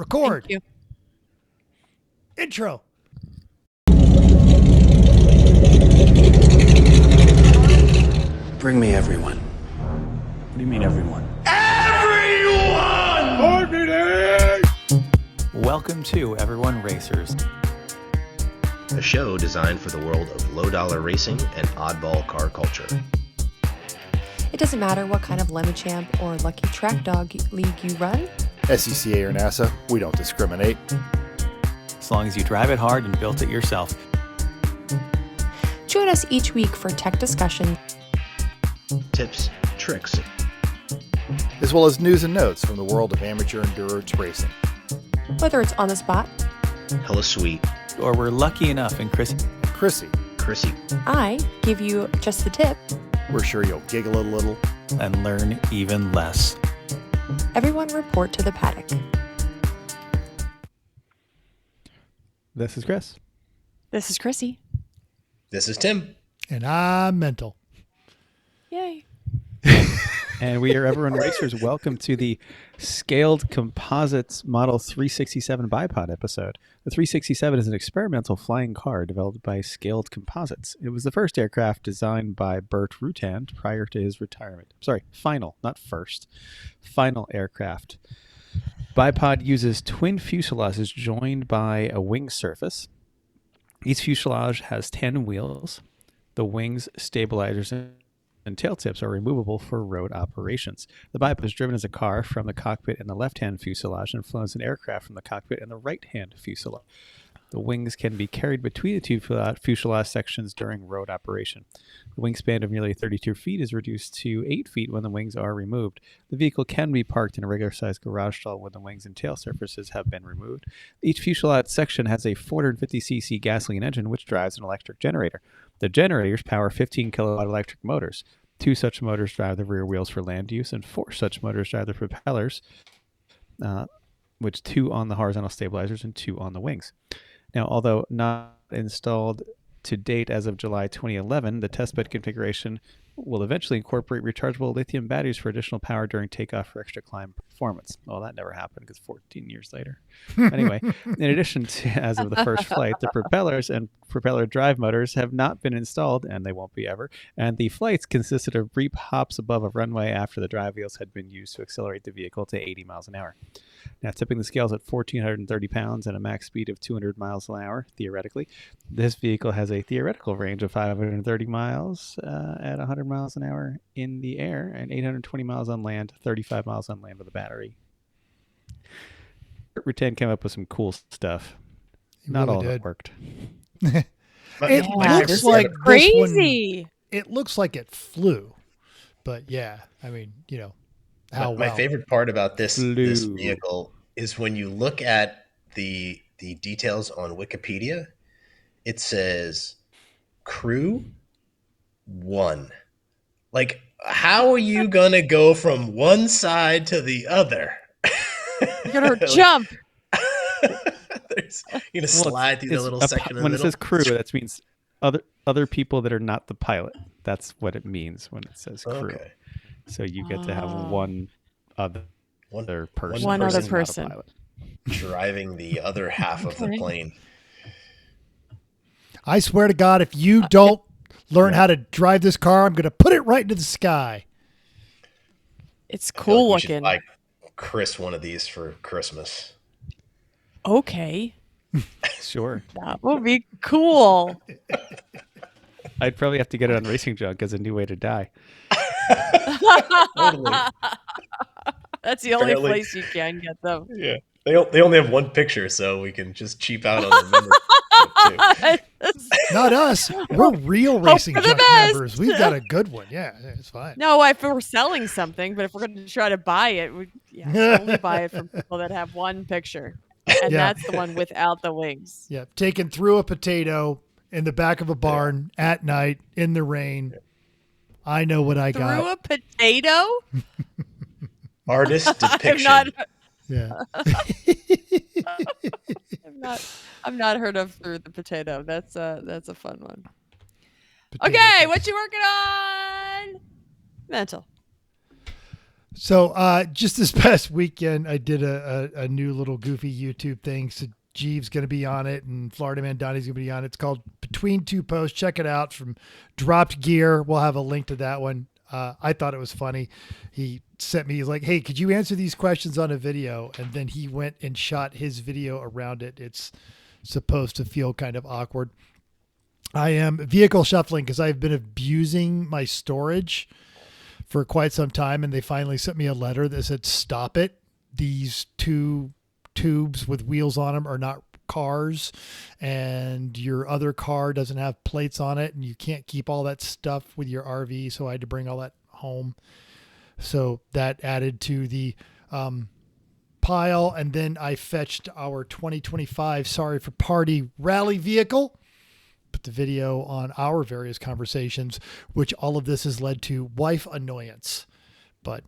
Record. Thank you. Intro. Bring me everyone. What do you mean everyone? Welcome to Everyone Racers, a show designed for the world of low-dollar racing and oddball car culture. It doesn't matter what kind of Lemon-Champ or Lucky Track Dog League you run. SCCA or NASA, we don't discriminate. as long as you drive it hard and built it yourself. Join us each week for tech discussion, Tips, tricks, As well as news and notes from the world of amateur endurance racing. whether it's on the spot, hella sweet, Or we're lucky enough in Chrissy, Chrissy, I give you just the tip. we're sure you'll giggle a little. and learn even less. Everyone report to the paddock. This is Chris. This is Chrissy. this is Tim. And I'm mental. Yay. And we are Everyone Racers. Welcome to the Scaled Composites Model 367 Bipod episode. The 367 is an experimental flying car developed by Scaled Composites. It was the first aircraft designed by Burt Rutan prior to his retirement. Sorry, final, not first. Final aircraft. Bipod uses twin fuselages joined by a wing surface. Each fuselage has 10 wheels. The wings, stabilizers, and tail tips are removable for road operations. The bipod is driven as a car from the cockpit in the left-hand fuselage and flown as an aircraft from the cockpit in the right-hand fuselage. The wings can be carried between the two fuselage sections during road operation. The wingspan of nearly 32 feet is reduced to 8 feet when the wings are removed. The vehicle can be parked in a regular-sized garage stall when the wings and tail surfaces have been removed. Each fuselage section has a 450cc gasoline engine which drives an electric generator. The generators power 15 kilowatt electric motors. 2 such motors drive the rear wheels for land use, and 4 such motors drive the propellers, which 2 on the horizontal stabilizers and 2 on the wings. Now, although not installed to date as of July 2011, the testbed configuration will eventually incorporate rechargeable lithium batteries for additional power during takeoff for extra climb performance. Well, that never happened because 14 years later. Anyway, in addition to, as of the first flight, the propellers and propeller drive motors have not been installed, and they won't be ever, and the flights consisted of brief hops above a runway after the drive wheels had been used to accelerate the vehicle to 80 miles an hour. Now, tipping the scales at 1,430 pounds and a max speed of 200 miles an hour, theoretically, this vehicle has a theoretical range of 530 miles at 100 miles an hour in the air and 820 miles on land, 35 miles on land with a battery. Rutan came up with some cool stuff. He Not really all of did. it worked. It My looks favorite like part- crazy. It looks like it flew, but yeah, I mean, you know, how my well. favorite part about this Blue. vehicle is when you look at the details on Wikipedia, it says crew 1. Like, how are you gonna go from one side to the other? You're gonna jump. You're gonna slide through the little section in the when middle. it says crew, that means other people that are not the pilot. That's what it means when it says crew. Okay. So you get to have one other person. One other who's not a person. pilot. Driving the other half of the Okay. plane. I swear to God, if you don't learn how to drive this car, I'm going to put it right into the sky. It's I feel cool like we should looking. buy Chris one of these for Christmas. Okay. Sure. That would be cool. I'd probably have to get it on Racing Junk as a new way to die. Totally. That's the only Apparently. place you can get them. Yeah. They only have one picture, so we can just cheap out on the membership too. Not us. We're real Racing for the Junk best. members. We've got a good one. Yeah, it's fine. No, if we're selling something, but if we're going to try to buy it, we only buy it from people that have one picture. And Yeah. that's the one without the wings. Yeah, taken through a potato in the back of a barn at night in the rain. I know what I Through got. a potato? Artist I've depiction. Yeah. I've not heard of through the potato. That's a fun one. Potato Okay, chips. what you working on? Mental. So just this past weekend, I did a new little goofy YouTube thing. So Jeeves going to be on it, and Florida Man Donnie's going to be on it. It's called Between Two Posts. Check it out from Dropped Gear. We'll have a link to that one. I thought it was funny. He sent me, he's like, hey, could you answer these questions on a video? And then he went and shot his video around it. It's supposed to feel kind of awkward. I am vehicle shuffling because I've been abusing my storage for quite some time, and they finally sent me a letter that said, stop it. These two tubes with wheels on them are not cars, and your other car doesn't have plates on it, and you can't keep all that stuff with your RV. So I had to bring all that home. So that added to the pile. And then I fetched our 2025 Sorry for Party rally vehicle. Put the video on our various conversations, which all of this has led to wife annoyance. But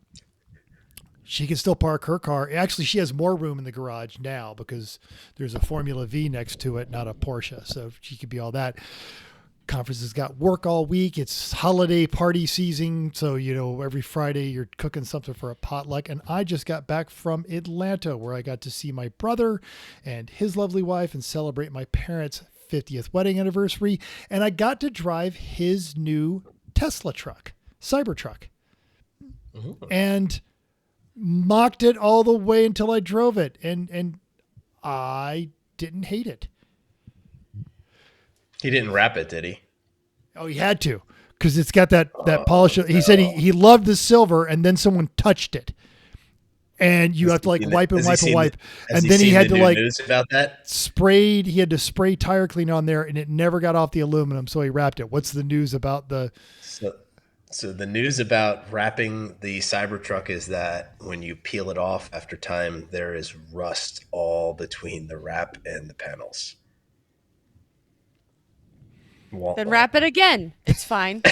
she can still park her car. Actually, she has more room in the garage now because there's a Formula V next to it, not a Porsche. So she could be all that. Conference has got work all week. It's holiday party season. So, every Friday you're cooking something for a potluck. And I just got back from Atlanta, where I got to see my brother and his lovely wife and celebrate my parents' 50th wedding anniversary. And I got to drive his new Tesla truck, Cybertruck. Mm-hmm. And mocked it all the way until I drove it. And I didn't hate it. He didn't wrap it, did he? Oh, he had to, because it's got that polish. He said he loved the silver, and then someone touched it, and you have to wipe. And then he had to news about that? sprayed. He had to spray tire cleaner on there, and it never got off the aluminum, so he wrapped it. What's the news about the? So the news about wrapping the Cybertruck is that when you peel it off after time, there is rust all between the wrap and the panels. Then wrap it again. It's fine.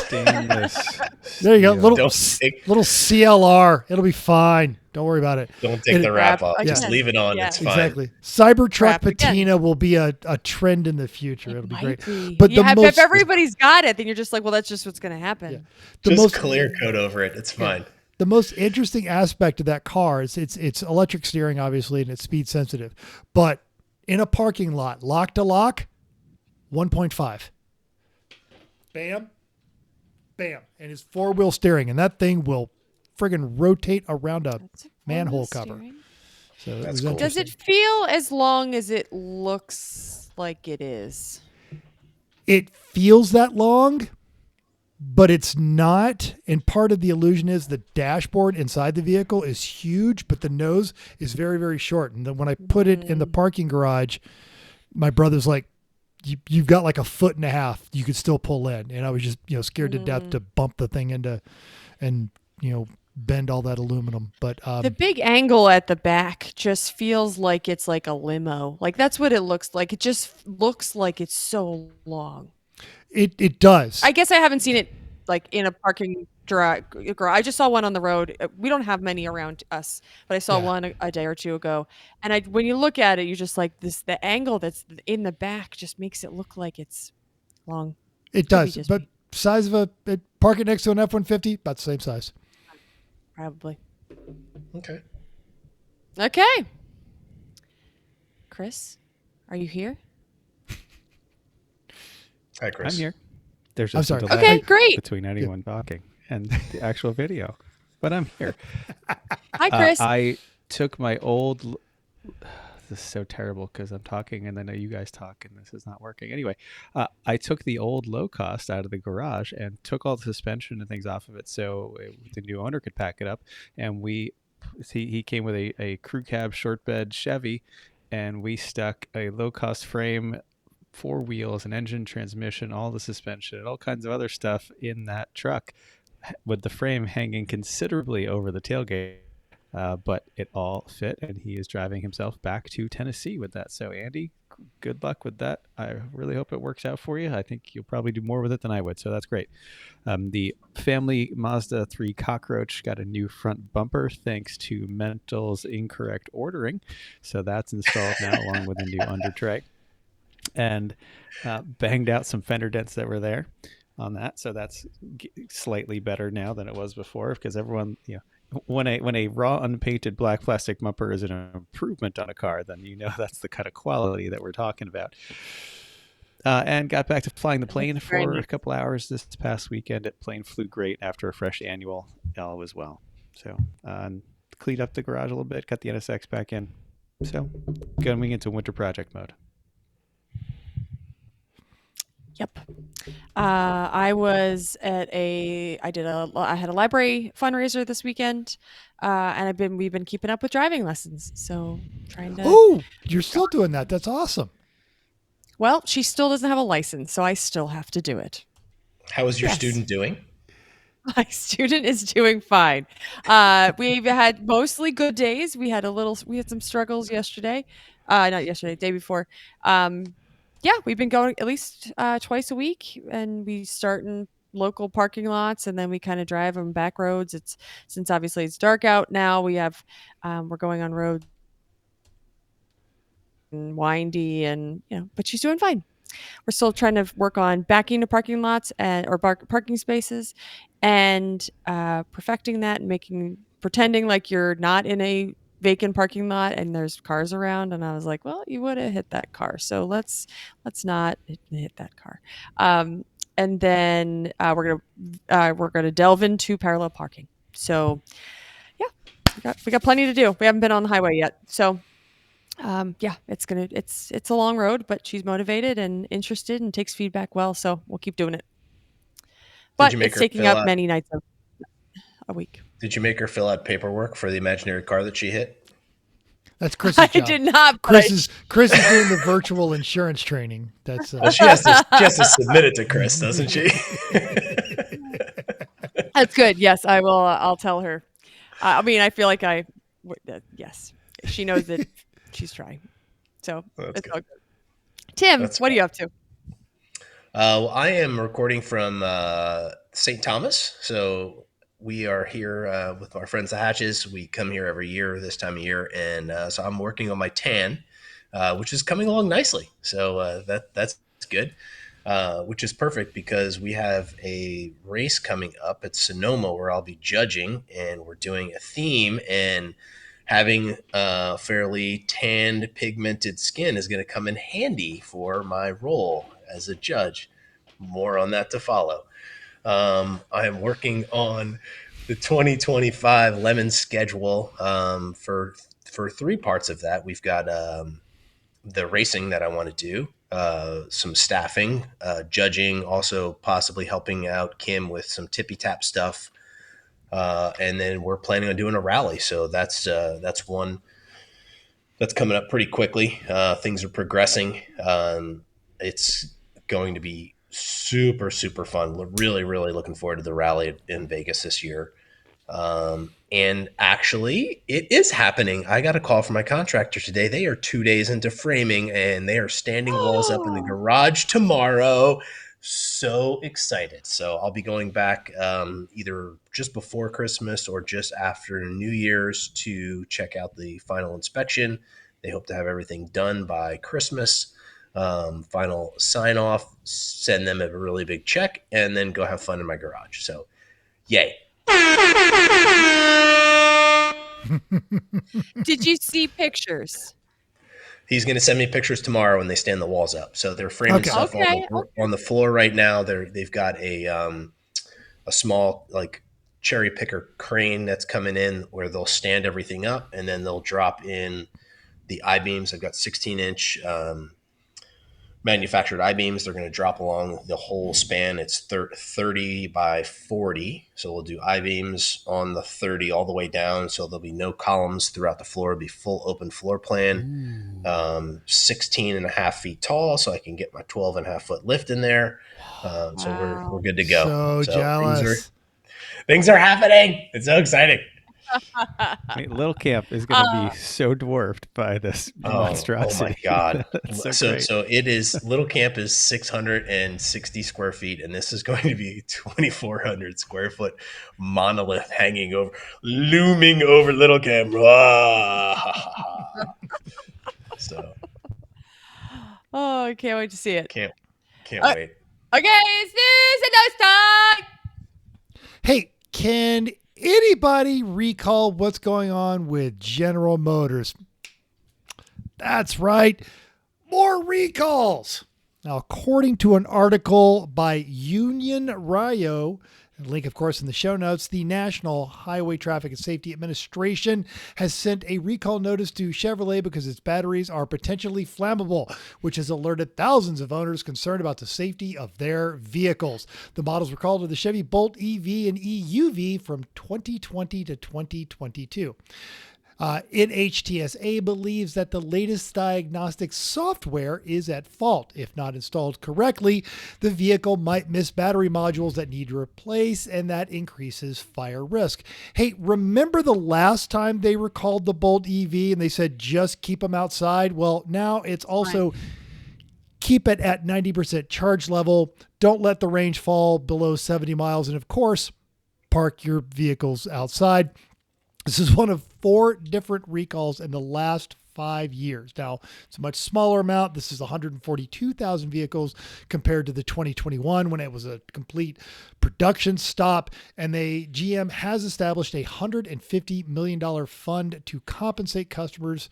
Stainless. There you go. steel. Little CLR. It'll be fine. Don't worry about it. Don't take the wrap off. again. Just leave it on. Yeah. It's fine. Exactly. Cybertruck Wrap again. patina will be a trend in the future. It'll be great. Be. But if everybody's got it, then you're just like, well, that's just what's going to happen. Yeah. Just clear coat over it. It's fine. The most interesting aspect of that car is it's electric steering, obviously, and it's speed sensitive. But in a parking lot, lock to lock, 1.5. Bam, bam. And it's four-wheel steering, and that thing will friggin' rotate around a manhole cover. So That's cool. Does it feel as long as it looks like it is? It feels that long, but it's not. And part of the illusion is the dashboard inside the vehicle is huge, but the nose is very, very short. And then when I put it in the parking garage, my brother's like, you've got like a foot and a half you could still pull in. And I was just, scared to death to bump the thing into and, bend all that aluminum. But the big angle at the back just feels like it's like a limo. Like that's what it looks like. It just looks like it's so long. It does. I guess I haven't seen it like in a parking garage. I just saw one on the road. We don't have many around us, but I saw one a day or two ago. And when you look at it, you're just like the angle that's in the back just makes it look like it's long. It does. But size of park it next to an F-150, about the same size. Probably. Okay. Chris, are you here? Hi, Chris. I'm here. There's just I'm a sorry. delay Okay, great. between anyone talking and the actual video, but I'm here. Hi, Chris. I took my old. This is so terrible because I'm talking and then you guys talk and this is not working. Anyway, I took the old low cost out of the garage and took all the suspension and things off of it so the new owner could pack it up. And he came with a crew cab short bed Chevy, and we stuck a low cost frame, 4 wheels, an engine, transmission, all the suspension, and all kinds of other stuff in that truck, with the frame hanging considerably over the tailgate. But it all fit, and he is driving himself back to Tennessee with that. So, Andy, good luck with that. I really hope it works out for you. I think you'll probably do more with it than I would, so that's great. The family Mazda 3 Cockroach got a new front bumper thanks to Mental's incorrect ordering. So that's installed now along with a new under tray. And banged out some fender dents that were there on that. So that's slightly better now than it was before, because everyone, when a raw unpainted black plastic bumper is an improvement on a car, then you know that's the kind of quality that we're talking about. And got back to flying the plane for a couple hours this past weekend. It plane flew great after a fresh annual. All was well. So cleaned up the garage a little bit, got the NSX back in. So going into winter project mode. Yep. I had a library fundraiser this weekend, and we've been keeping up with driving lessons. So trying to. Oh, you're still doing that. That's awesome. Well, she still doesn't have a license, so I still have to do it. How is your student doing? My student is doing fine. We've had mostly good days. We had some struggles yesterday. Not yesterday, day before. Yeah, we've been going at least twice a week, and we start in local parking lots, and then we kind of drive on back roads. Since obviously it's dark out now. We're going on roads and windy, and but she's doing fine. We're still trying to work on backing to parking lots or parking spaces, and perfecting that and pretending like you're not in a vacant parking lot and there's cars around. And I was like, well, you would have hit that car, so let's not hit that car. And then we're gonna delve into parallel parking. So yeah, we got plenty to do. We haven't been on the highway yet, so. It's a long road, but she's motivated and interested and takes feedback well, so we'll keep doing it. But it's taking up many nights of a week. Did you make her fill out paperwork for the imaginary car that she hit? That's Chris's job. I did not. Chris is doing the virtual insurance training. That's well, she has to submit it to Chris, doesn't she? That's good. Yes, I will. I'll tell her. I feel like yes, she knows that. She's trying. So it's all good. Tim, what are you up to? I am recording from St. Thomas. So we are here with our friends the Hatches. We come here every year this time of year. And so I'm working on my tan, which is coming along nicely. So that's good, which is perfect because we have a race coming up at Sonoma where I'll be judging, and we're doing a theme, and having fairly tanned, pigmented skin is going to come in handy for my role as a judge. More on that to follow. I am working on the 2025 Lemon schedule for 3 parts of that. We've got the racing that I want to do, some staffing, judging, also possibly helping out Kim with some tippy-tap stuff. And then we're planning on doing a rally. So that's one that's coming up pretty quickly. Things are progressing. It's going to be super, super fun. We're really, really looking forward to the rally in Vegas this year. And actually, it is happening. I got a call from my contractor today. They are 2 days into framing, and they are standing walls up in the garage tomorrow. So excited. So I'll be going back either just before Christmas or just after New Year's to check out the final inspection. They hope to have everything done by Christmas. Final sign off, send them a really big check, and then go have fun in my garage. So yay. Did you see pictures? He's going to send me pictures tomorrow when they stand the walls up. So they're framing stuff on the floor right now. They've got a small cherry picker crane that's coming in where they'll stand everything up, and then they'll drop in the I-beams. I've got 16-inch manufactured I-beams. They're going to drop along the whole span. It's 30 by 40. So we'll do I-beams on the 30 all the way down. So there'll be no columns throughout the floor. It'll be full open floor plan. 16 and a half feet tall. So I can get my 12 and a half foot lift in there. So we're good to go. So jealous. Things are happening. It's so exciting. Little Camp is going to be so dwarfed by this monstrosity. Oh my God. so it is, Little Camp is 660 square feet, and this is going to be 2,400 square foot monolith looming over Little Camp. So. Oh, I can't wait to see it. Can't wait. Okay, it's news and notes time. Hey, can anybody recall what's going on with General Motors? That's right. More recalls. Now, according to an article by Union Rayo, link, of course, in the show notes, the National Highway Traffic and Safety Administration has sent a recall notice to Chevrolet because its batteries are potentially flammable, which has alerted thousands of owners concerned about the safety of their vehicles. The models were called to the Chevy Bolt EV and EUV from 2020 to 2022. NHTSA believes that the latest diagnostic software is at fault. If not installed correctly, the vehicle might miss battery modules that need to replace, and that increases fire risk. Hey, remember the last time they recalled the Bolt EV and they said just keep them outside? Well, now it's also keep it at 90% charge level. Don't let the range fall below 70 miles. And of course, park your vehicles outside. This is one of 4 different recalls in the last 5 years. Now, it's a much smaller amount. This is 142,000 vehicles compared to the 2021 when it was a complete production stop. And GM has established a $150 million fund to compensate customers.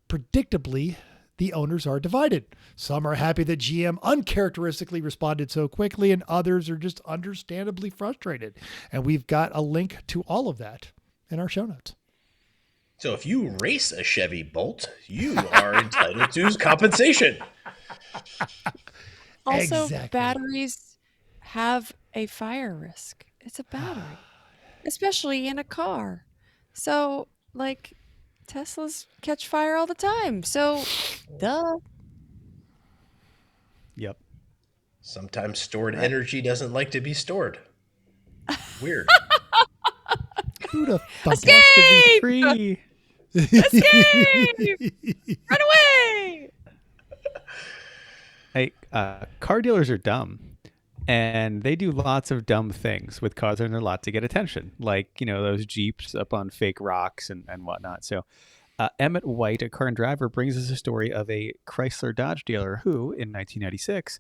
Predictably, the owners are divided. Some are happy that GM uncharacteristically responded so quickly, and others are just understandably frustrated. And we've got a link to all of that in our show notes. So if you race a Chevy Bolt, you are entitled to compensation. Also, Exactly. batteries have a fire risk. It's a battery, especially in a car. So, like, Teslas catch fire all the time. So, duh. Yep. Sometimes stored energy doesn't like to be stored. Weird. Who the fuck Escape! Free. Escape! Run away! Hey, car dealers are dumb, and they do lots of dumb things with cars in their lot to get attention, like, those Jeeps up on fake rocks and whatnot. So Emmett White, a car and driver, brings us a story of a Chrysler Dodge dealer who, in 1996,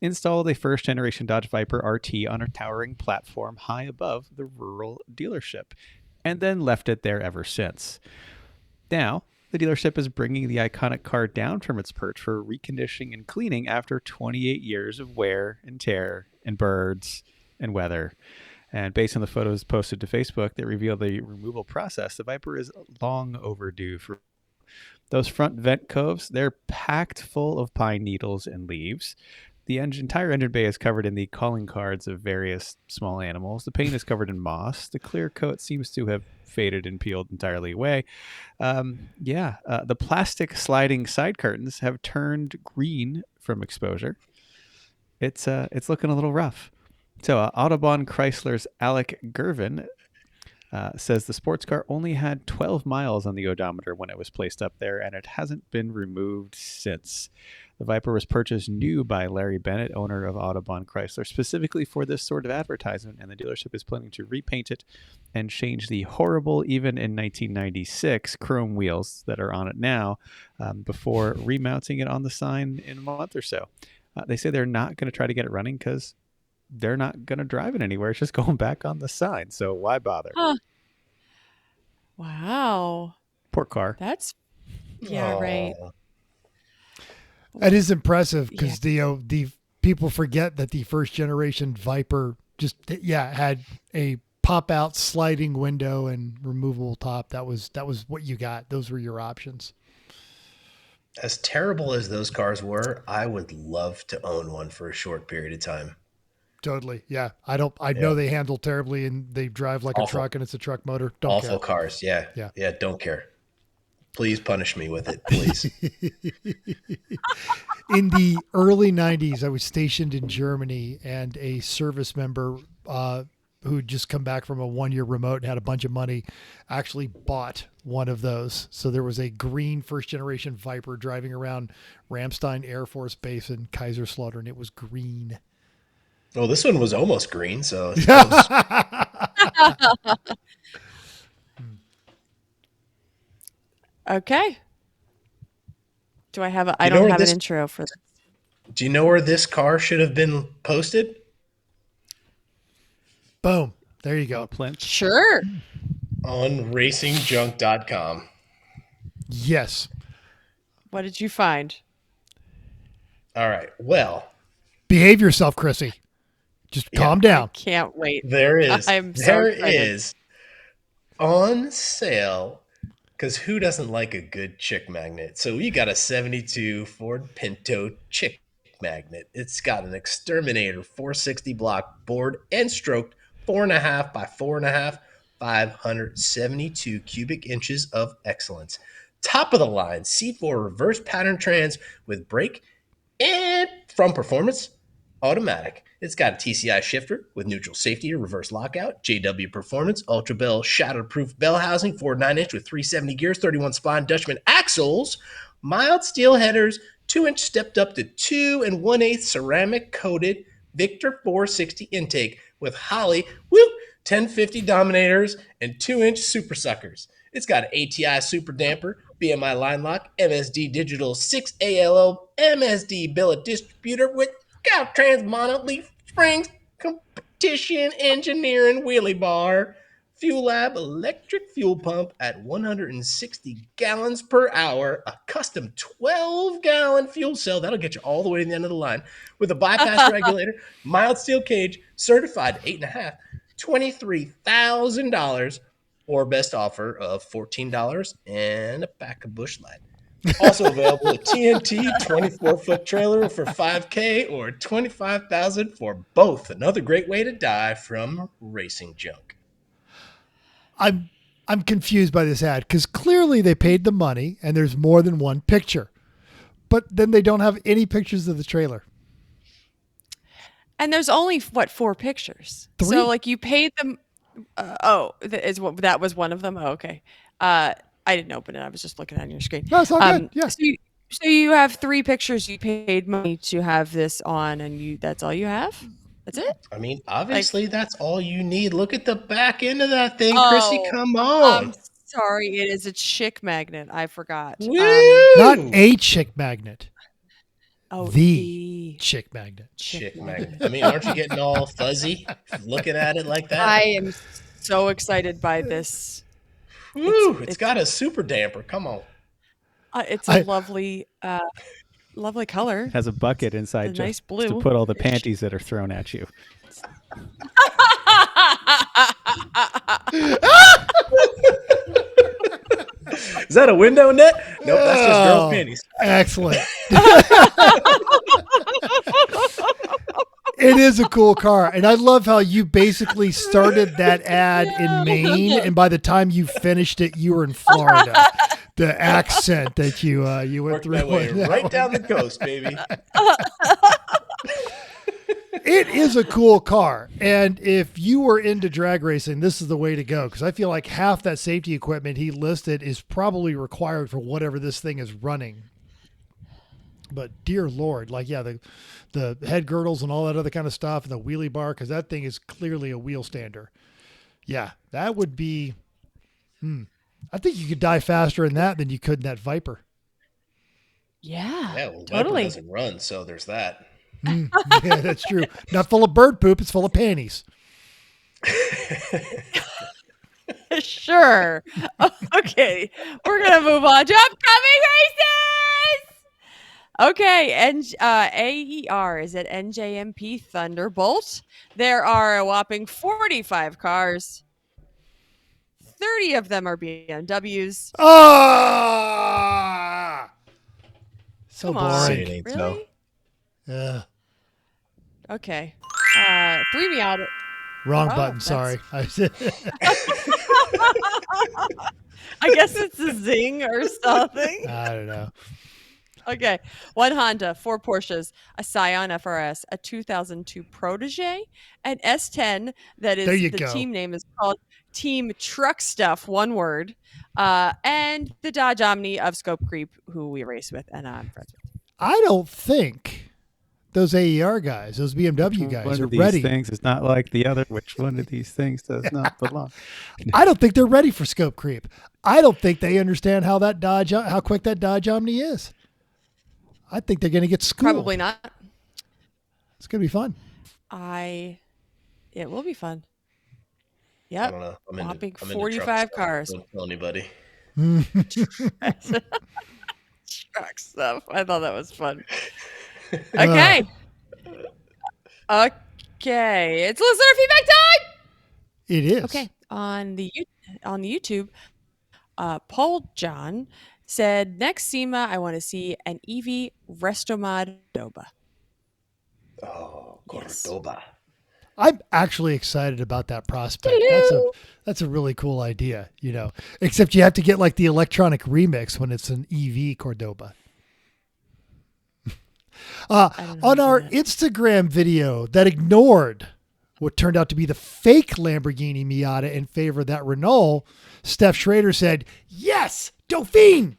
installed a first-generation Dodge Viper RT on a towering platform high above the rural dealership, and then left it there ever since. Now, the dealership is bringing the iconic car down from its perch for reconditioning and cleaning after 28 years of wear and tear and birds and weather. And based on the photos posted to Facebook that reveal the removal process, the Viper is long overdue for those front vent coves. They're packed full of pine needles and leaves. The entire engine bay is covered in the calling cards of various small animals. The paint is covered in moss. The clear coat seems to have faded and peeled entirely away. The plastic sliding side curtains have turned green from exposure. It's looking a little rough. So Autobahn Chrysler's Alec Gervin says the sports car only had 12 miles on the odometer when it was placed up there, and it hasn't been removed since. The Viper was purchased new by Larry Bennett, owner of Autobahn Chrysler, specifically for this sort of advertisement, and the dealership is planning to repaint it and change the horrible, even in 1996, chrome wheels that are on it now before remounting it on the sign in a month or so. They say they're not going to try to get it running because they're not going to drive it anywhere. It's just going back on the sign. So why bother? Huh. Wow. Poor car. That's, yeah, right. That is impressive because the people forget that the first generation Viper just had a pop out sliding window and removable top. That was what you got. Those were your options. As terrible as those cars were, I would love to own one for a short period of time. Totally. Yeah. I know they handle terribly and they drive like a truck and it's a truck motor. Awful cars. Yeah. Yeah. Don't care. Please punish me with it, please. In the early 90s, I was stationed in Germany, and a service member who had just come back from a 1-year remote and had a bunch of money actually bought one of those. So there was a green first-generation Viper driving around Ramstein Air Force Base in Kaiserslautern, and it was green. Oh, this one was almost green, so... Okay. Do I have I don't have an intro for this. Do you know where this car should have been posted? Boom. There you go. Plinth. Sure. On racingjunk.com. Yes. What did you find? All right. Well, Behave yourself, Chrissy. Just calm down. Can't wait. there is. I'm so There excited. is on sale, because who doesn't like a good chick magnet? So we got a 72 Ford Pinto chick magnet. It's got an Exterminator 460 block board and stroked 4.5 by 4.5, 572 cubic inches of excellence. Top of the line C4 reverse pattern trans with brake and from performance automatic. It's got a TCI shifter with neutral safety or reverse lockout, JW Performance, Ultra Bell shatterproof bell housing, 4 9-inch with 370 gears, 31 spline Dutchman axles, mild steel headers, 2-inch stepped up to 2 1/8 ceramic coated Victor 460 intake with Holly 1050 Dominators and 2-inch super suckers. It's got an ATI super damper, BMI line lock, MSD digital 6 ALO MSD billet distributor with Caltrans monoleaf springs, competition engineering wheelie bar, Fuel Lab electric fuel pump at 160 gallons per hour, a custom 12-gallon fuel cell that'll get you all the way to the end of the line with a bypass regulator, mild steel cage, certified 8.5, $23,000, or best offer of $14 and a pack of Busch Light. Also available a TNT 24-foot trailer for $5K or $25,000 for both. Another great way to die from racing junk. I'm confused by this ad because clearly they paid the money and there's more than one picture, but then they don't have any pictures of the trailer. And there's only 4 pictures. 3? So like you paid them. That was one of them. Oh, okay. I didn't open it. I was just looking on your screen. No, it's all good. Yeah. So you have 3 pictures. You paid money to have this on, and that's all you have. That's it. I mean, obviously, that's all you need. Look at the back end of that thing, Chrissy. Come on. I'm sorry. It is a chick magnet. I forgot. Not a chick magnet. Oh, the chick magnet. Chick magnet. I mean, aren't you getting all fuzzy looking at it like that? I am so excited by this. Woo, it's got a super damper. Come on. It's a lovely color. Has a bucket inside nice blue. to put all the panties that are thrown at you. Is that a window net? Nope, that's just girl panties. Excellent. It is a cool car. And I love how you basically started that ad in Maine, and by the time you finished it, you were in Florida. The accent that you went Work through. that way right down the coast, baby. It is a cool car. And if you were into drag racing, this is the way to go. Because I feel like half that safety equipment he listed is probably required for whatever this thing is running. But dear Lord, like, yeah, the head girdles and all that other kind of stuff and the wheelie bar, because that thing is clearly a wheel stander. Yeah, that would be, I think you could die faster in that than you could in that Viper. Yeah, Yeah, well, totally. Viper doesn't run, so there's that. Yeah, that's true. Not full of bird poop, it's full of panties. Sure. Okay, we're gonna move on to upcoming races. Okay, and AER is at NJMP Thunderbolt. There are a whopping 45 cars. 30 of them are BMWs. Ah! So Come on. boring. It ain't Really? so. Yeah. Okay. 3 Meow. Wrong Oh, button, that's- sorry. I guess it's a Zing or something. I don't know. Okay. 1 Honda, 4 Porsches, a Scion FRS, a 2002 Protege, an S10 that is There you the go. team name is called Team Truck Stuff, one word, and the Dodge Omni of Scope Creep, who we race with and I'm friends with. I don't think those AER guys, those BMW guys One are of these ready. things is not like the other. Which one of these things does not belong? I don't think they're ready for scope creep. I don't think they understand how quick that Dodge Omni is. I think they're going to get schooled. Probably not. It's going to be fun. It will be fun. I Yep. don't know. Whopping I'm into truck 45 stuff. cars. Don't tell anybody. Truck stuff. I thought that was fun. Uh, Okay. Okay. It's listener feedback time. It is. Okay. On the YouTube, Paul John said, next SEMA, I want to see an EV Restomod Cordoba. Oh, Yes. Cordoba. I'm actually excited about that prospect. That's a really cool idea, you know. Except you have to get like the electronic remix when it's an EV Cordoba. On our Instagram video that ignored what turned out to be the fake Lamborghini Miata in favor of that Renault, Steph Schrader said, "Yes, Dauphine."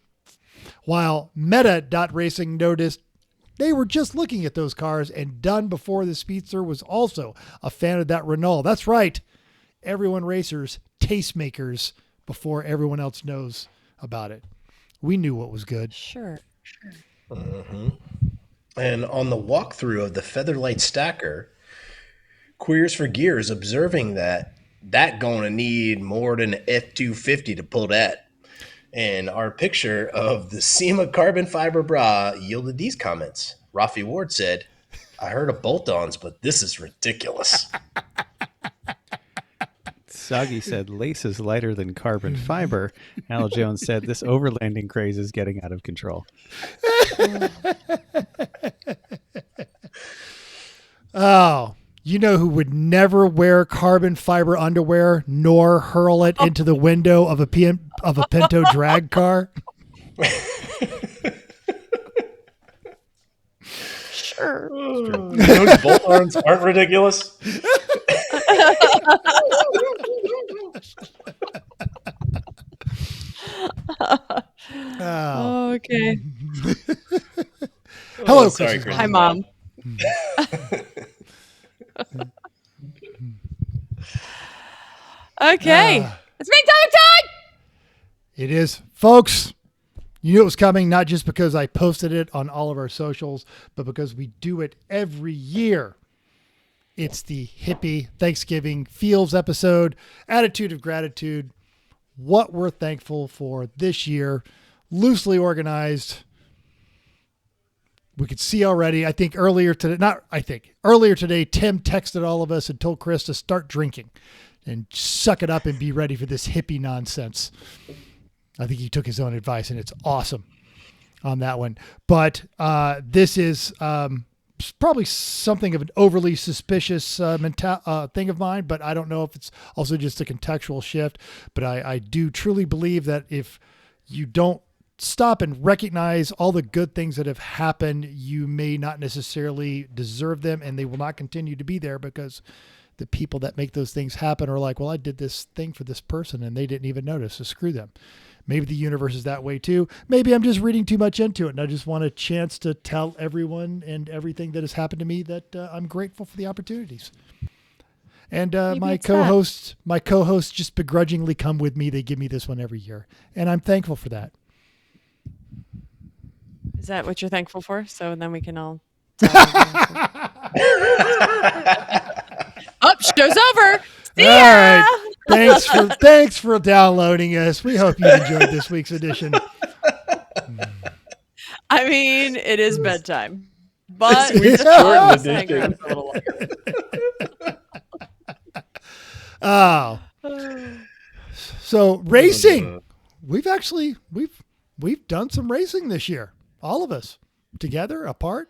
While Meta.Racing noticed they were just looking at those cars and done before the Speedster was also a fan of that Renault. That's right. Everyone racers, tastemakers before everyone else knows about it. We knew what was good. Sure. Mm-hmm. And on the walkthrough of the Featherlight Stacker, Queers for Gears observing that gonna need more than an F-250 to pull that. And our picture of the SEMA carbon fiber bra yielded these comments. Rafi Ward said, I heard of bolt-ons, but this is ridiculous. Soggy said, lace is lighter than carbon fiber. Al Jones said, this overlanding craze is getting out of control. Oh, you know who would never wear carbon fiber underwear nor hurl it into the window of a Pinto drag car? Sure. Those bolt-ons aren't ridiculous. Oh. Okay. Hello, sorry, Chrissy. Chris. Hi, Mom. Okay. It's big time! It is. Folks, you knew it was coming, not just because I posted it on all of our socials, but because we do it every year. It's the Hippie Thanksgiving Feels episode, Attitude of Gratitude, what we're thankful for this year, loosely organized. We could see already, earlier today, Tim texted all of us and told Chris to start drinking and suck it up and be ready for this hippie nonsense. I think he took his own advice, and it's awesome on that one. But this is probably something of an overly suspicious thing of mine, but I don't know if it's also just a contextual shift. But I do truly believe that if you don't stop and recognize all the good things that have happened, you may not necessarily deserve them, and they will not continue to be there because the people that make those things happen are like, well, I did this thing for this person and they didn't even notice, so screw them. Maybe the universe is that way too. Maybe I'm just reading too much into it and I just want a chance to tell everyone and everything that has happened to me that I'm grateful for the opportunities. And my co-hosts just begrudgingly come with me. They give me this one every year, and I'm thankful for that. Is that what you're thankful for? So then we can all. Show's over. See ya! All right. Thanks for downloading us. We hope you enjoyed this week's edition. I mean, it is bedtime, but This week's let's short hang edition. around for a little longer. Oh, so racing. We've done some racing this year. All of us together, apart.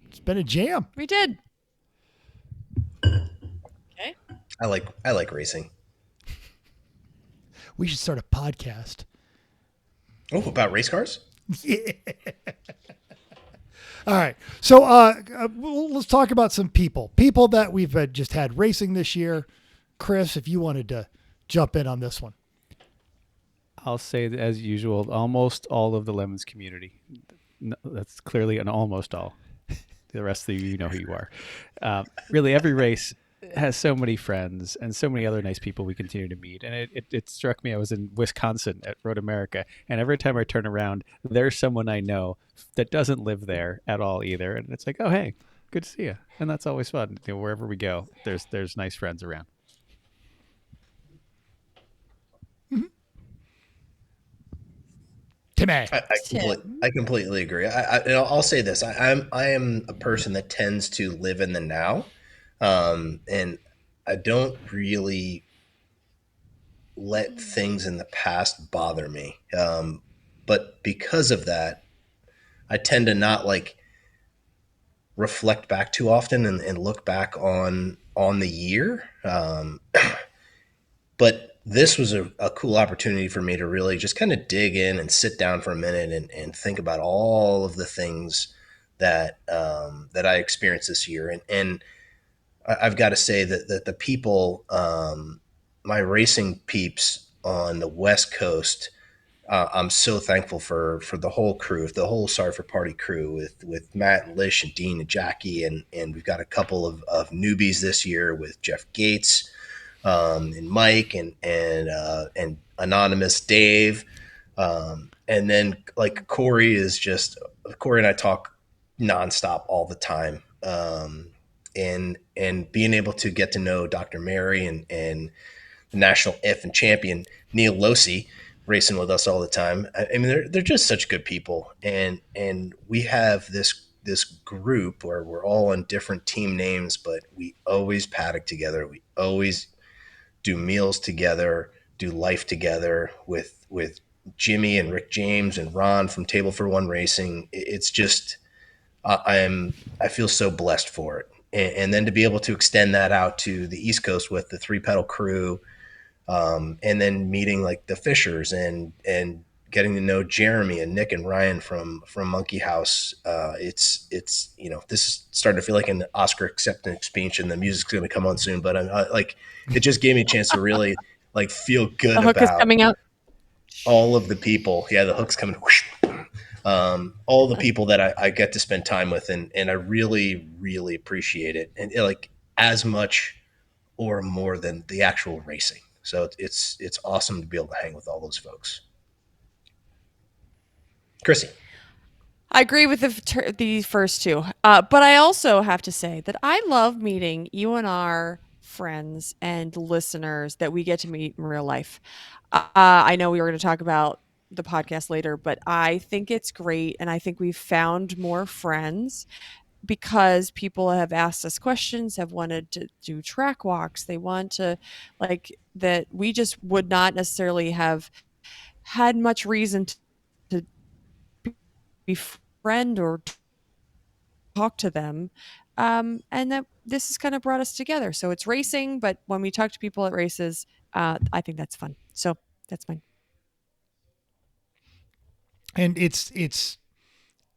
It's been a jam. We did. Okay. I like racing. We should start a podcast. Oh, about race cars? Yeah. All right. So let's talk about some people that we've just had racing this year. Chris, if you wanted to jump in on this one. I'll say that, as usual, almost all of the Lemons community. No, that's clearly an almost all. The rest of you know who you are. Really, every race has so many friends and so many other nice people we continue to meet. And it struck me, I was in Wisconsin at Road America, and every time I turn around, there's someone I know that doesn't live there at all either. And it's like, oh, hey, good to see you. And that's always fun. You know, wherever we go, there's nice friends around. Timmy. I completely agree. And I'll say this: I am a person that tends to live in the now, and I don't really let things in the past bother me. But because of that, I tend to not like reflect back too often and look back on the year. But this was a cool opportunity for me to really just kind of dig in and sit down for a minute and think about all of the things that that I experienced this year. And I've got to say that the people, my racing peeps on the West Coast, I'm so thankful for the whole crew, the whole Sorry for Party crew with Matt and Lish and Dean and Jackie. And we've got a couple of newbies this year with Jeff Gates, and Mike and Anonymous Dave. And then like Corey and I talk nonstop all the time. And being able to get to know Dr. Mary and the national F and champion Neil Losi racing with us all the time. I mean, they're just such good people. And we have this group where we're all on different team names, but we always paddock together. We always do meals together, do life together with Jimmy and Rick James and Ron from Table for One Racing. It's just, I feel so blessed for it. And then to be able to extend that out to the East Coast with the 3-pedal crew, and then meeting like the Fishers and getting to know Jeremy and Nick and Ryan from Monkey House. It's this is starting to feel like an Oscar acceptance speech, and the music's going to come on soon. But it just gave me a chance to really like feel good The hook about is coming out. all of the people. Yeah, the hook's coming. Whoosh. All the people that I get to spend time with, and I really, really appreciate it, and like as much or more than the actual racing. So it's awesome to be able to hang with all those folks. Chrissy. I agree with the first two, but I also have to say that I love meeting you and our friends and listeners that we get to meet in real life. I know we were going to talk about the podcast later, but I think it's great, and I think we've found more friends because people have asked us questions, have wanted to do track walks. They want to that we just would not necessarily have had much reason to befriend or talk to them. And that this has kind of brought us together. So it's racing, but when we talk to people at races, I think that's fun. So that's mine. And it's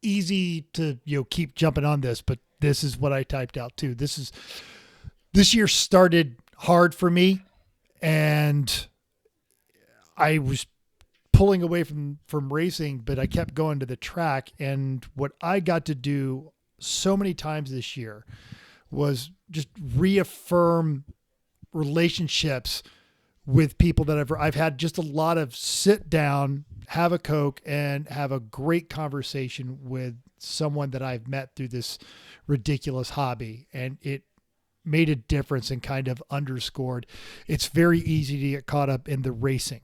easy to keep jumping on this, but this is what I typed out too. This year started hard for me, and I was pulling away from racing, but I kept going to the track. And what I got to do so many times this year was just reaffirm relationships with people that I've had just a lot of sit down, have a Coke, and have a great conversation with someone that I've met through this ridiculous hobby. And it made a difference and kind of underscored it's very easy to get caught up in the racing,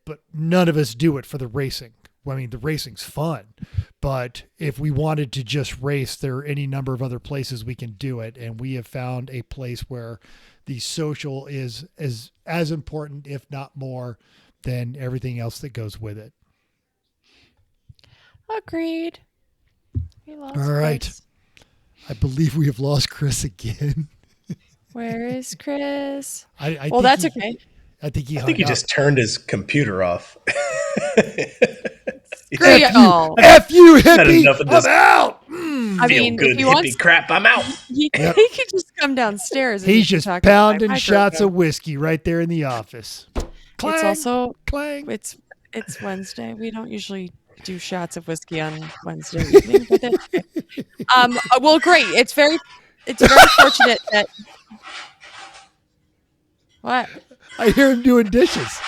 but none of us do it for the racing. I mean, the racing's fun, but if we wanted to just race, there are any number of other places we can do it. And we have found a place where the social is as important, if not more, than everything else that goes with it. Agreed. All right. Chris. I believe we have lost Chris again. Where is Chris? Well, that's okay. I think he just turned his computer off. F you, hippie! I'm out. I mean, good, if he hippie wants, crap. I'm out. He could just come downstairs. And He's just pounding shots of whiskey right there in the office. Clang, it's also clang. It's Wednesday. We don't usually do shots of whiskey on Wednesday evening. But well, great. It's very fortunate that. What? I hear him doing dishes.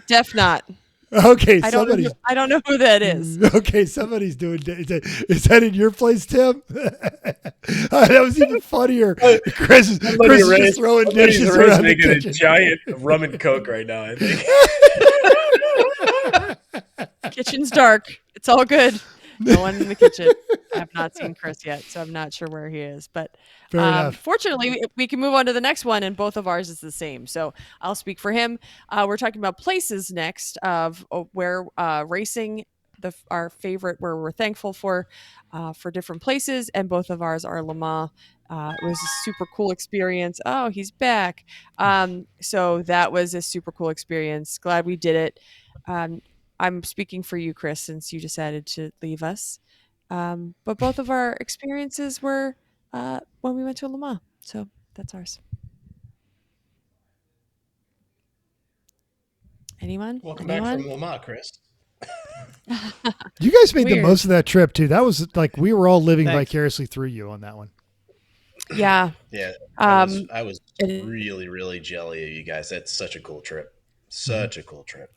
Def not. Okay, I don't know who that is. Okay, somebody's doing. Is that in your place, Tim? That was even funnier. Chris is just throwing dishes around the making kitchen. a giant rum and Coke right now, I think. Kitchen's dark. It's all good. No one in the kitchen. I have not seen Chris yet, so I'm not sure where he is. But Fair enough. fortunately, we can move on to the next one, and both of ours is the same. So I'll speak for him. We're talking about places next of where racing, our favorite, where we're thankful for different places, and both of ours are Le Mans. It was a super cool experience. Oh, he's back. So that was a super cool experience. Glad we did it. I'm speaking for you, Chris, since you decided to leave us. But both of our experiences were when we went to Le Mans. So that's ours. Anyone? Welcome back from Le Mans, Chris. You guys made the Weird. most of that trip too. That was like we were all living Thanks. vicariously through you on that one. Yeah. Yeah, Um, I was it- really, really jelly of you guys. That's such a cool trip. Such a cool trip.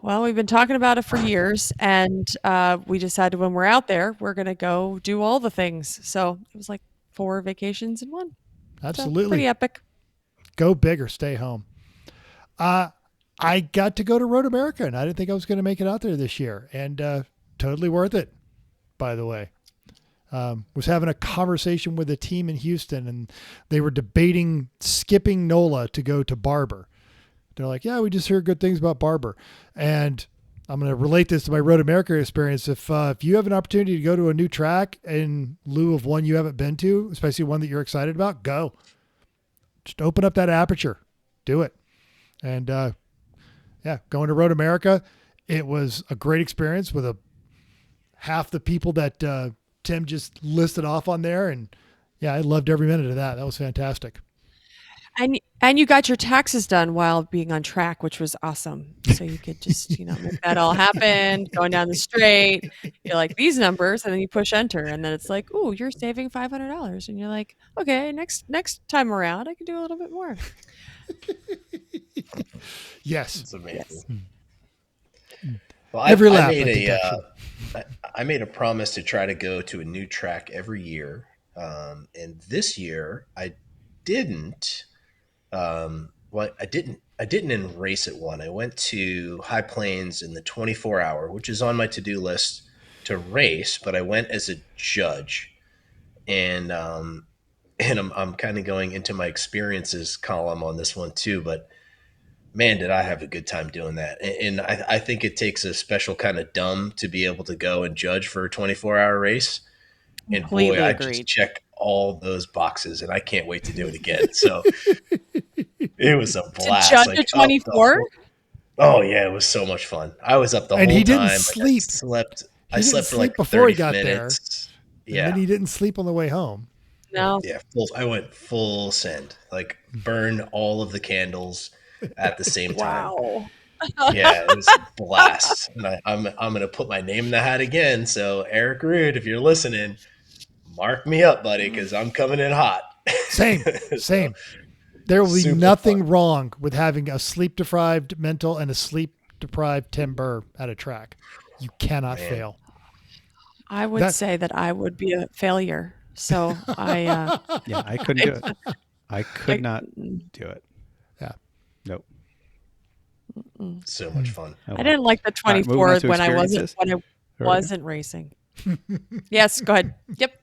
Well, we've been talking about it for years, and we decided when we're out there, we're going to go do all the things. So it was like 4 vacations in one. So Absolutely. pretty epic. Go big or stay home. I got to go to Road America, and I didn't think I was going to make it out there this year, and totally worth it, by the way. Was having a conversation with a team in Houston, and they were debating skipping NOLA to go to Barber. They're like, yeah, we just heard good things about Barber. And I'm going to relate this to my Road America experience. If you have an opportunity to go to a new track in lieu of one you haven't been to, especially one that you're excited about, go. Just open up that aperture. Do it. And going to Road America, it was a great experience with half the people that Tim just listed off on there. And yeah, I loved every minute of that. That was fantastic. And you got your taxes done while being on track, which was awesome. So you could just, make that all happen, going down the straight. You're like, these numbers, and then you push enter, and then it's like, ooh, you're saving $500. And you're like, okay, next time around, I can do a little bit more. Yes. It's amazing. Yes. Well, Every lap. I made a promise to try to go to a new track every year. And this year I didn't. I didn't race at one. I went to High Plains in the 24-hour, which is on my to-do list to race, but I went as a judge. And I'm kind of going into my experiences column on this one too, but man, did I have a good time doing that. And I think it takes a special kind of dumb to be able to go and judge for a 24-hour race. And Completely boy, I agreed. just checked all those boxes, and I can't wait to do it again. So it was a blast. To judge a 24? Oh yeah, it was so much fun. I was up the whole time. And he didn't Like, sleep. I slept for like before 30 he got minutes. there. Yeah. And then he didn't sleep on the way home. No. Yeah, I went full send, like burned all of the candles at the same time. Wow. Yeah, it was a blast. And I'm going to put my name in the hat again. So Eric Rude, if you're listening, mark me up, buddy, because I'm coming in hot. Same. There will be Super nothing fun. wrong with having a sleep-deprived mental and a sleep-deprived Tim Burr at a track. You cannot fail. I would say that I would be a failure. So I Yeah, I couldn't do it. I could not do it. Yeah. Nope. So much fun. Oh, I didn't like the All right, moving on 24 to when I experiences. wasn't racing. Yes, go ahead. Yep.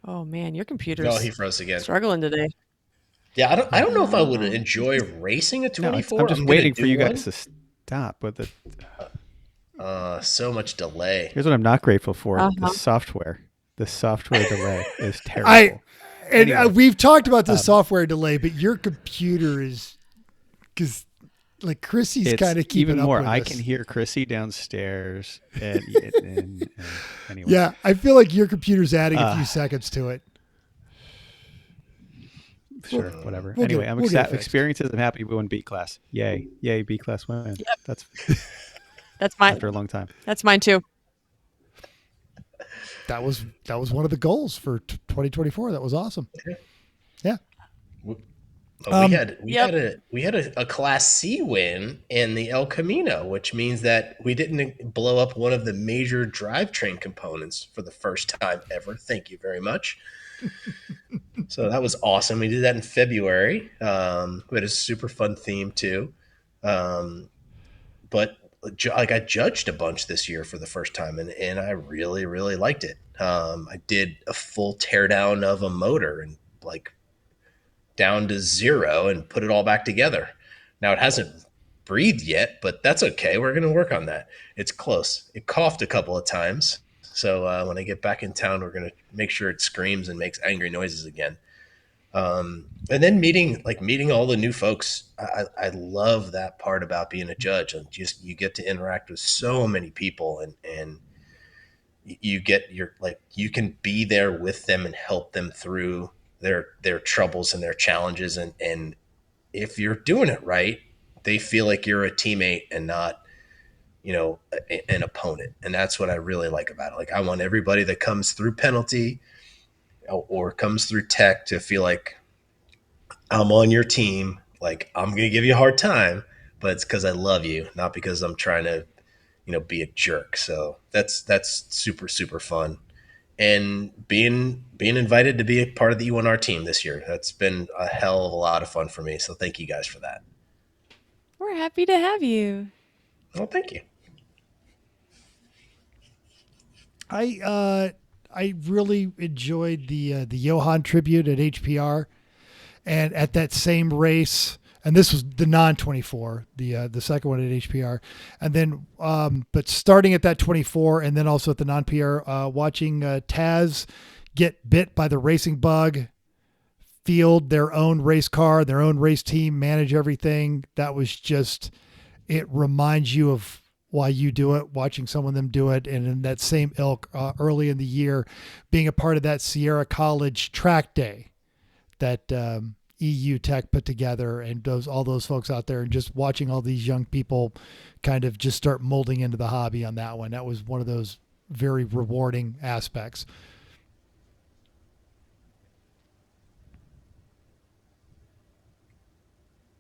Oh man, your computer's Oh, he froze again. struggling today. Yeah, I don't know if I would enjoy racing a No, 24. I'm just gonna waiting do for you one. guys to stop with it. So much delay. Here's what I'm not grateful for: Uh-huh. the software. The software delay is terrible. Anyway. We've talked about the software delay, but your computer is because like Chrissy's It's kind of keeping even up more. with I us. can hear Chrissy downstairs, and anyway. Yeah, I feel like your computer's adding a few seconds to it. Sure, whatever. We'll Anyway, get- I'm we'll get it excited. fixed. Experiences. I'm happy we won B class. Yay, B class win. That's That's mine. after a long time. That's mine too. That was one of the goals for 2024. That was awesome. Yeah. Oh, we had a Class C win in the El Camino, which means that we didn't blow up one of the major drivetrain components for the first time ever. Thank you very much. So that was awesome. We did that in February. We had a super fun theme too. but like I judged a bunch this year for the first time, and I really, really liked it. I did a full teardown of a motor and like down to zero and put it all back together. Now it hasn't breathed yet, but that's okay. We're going to work on that. It's close. It coughed a couple of times. So when I get back in town, we're going to make sure it screams and makes angry noises again. And then meeting all the new folks. I love that part about being a judge, and just you get to interact with so many people, and you get you can be there with them and help them through their troubles and their challenges. And if you're doing it right, they feel like you're a teammate and not, an opponent. And that's what I really like about it. Like, I want everybody that comes through penalty or comes through tech to feel like I'm on your team. Like, I'm going to give you a hard time, but it's because I love you, not because I'm trying to, be a jerk. So that's super, super fun. And being invited to be a part of the UNR team this year, that's been a hell of a lot of fun for me. So thank you guys for that. We're happy to have you. Well, thank you. I really enjoyed the Johan tribute at HPR, and at that same race. And this was the non-24, the second one at HPR, and then but starting at that 24, and then also at the non-PR, watching Taz get bit by the racing bug, field their own race car, their own race team, manage everything. That was just, it reminds you of why you do it, watching some of them do it. And in that same ilk, early in the year, being a part of that Sierra College track day that EU Tech put together, and all those folks out there, and just watching all these young people kind of just start molding into the hobby on that one. That was one of those very rewarding aspects.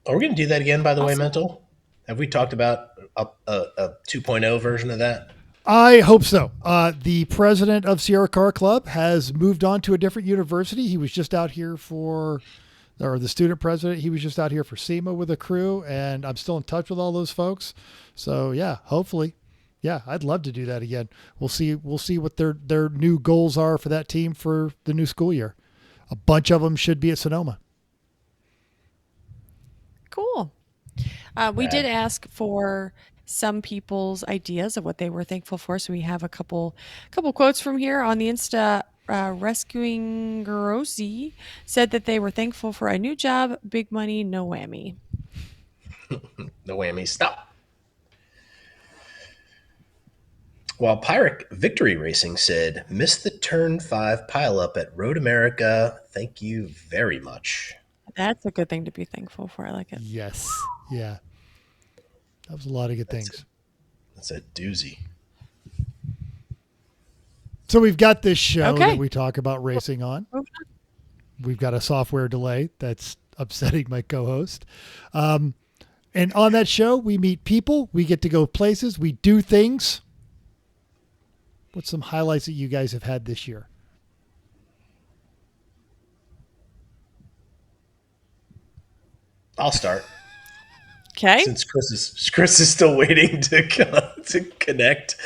Are we going to do that again, by the way, Awesome. Mental? Have we talked about a 2.0 version of that? I hope so. The president of Sierra Car Club has moved on to a different university. He was just out here or the student president, he was just out here for SEMA with a crew, and I'm still in touch with all those folks. So yeah, hopefully. Yeah, I'd love to do that again. We'll see what their new goals are for that team for the new school year. A bunch of them should be at Sonoma. Cool. We did ask for some people's ideas of what they were thankful for. So we have a couple quotes from here on the Insta. Rescuing Rosie said that they were thankful for a new job, big money, no whammy. No whammy. Stop. While Pirate Victory Racing said, missed the turn 5 pileup at Road America. Thank you very much. That's a good thing to be thankful for. I like it. Yes. Yeah. That was a lot of good things. That's a doozy. So we've got this show Okay. that we talk about racing on. We've got a software delay that's upsetting my co-host. And on that show, we meet people. We get to go places. We do things. What's some highlights that you guys have had this year? I'll start. Okay. Since Chris is still waiting to connect.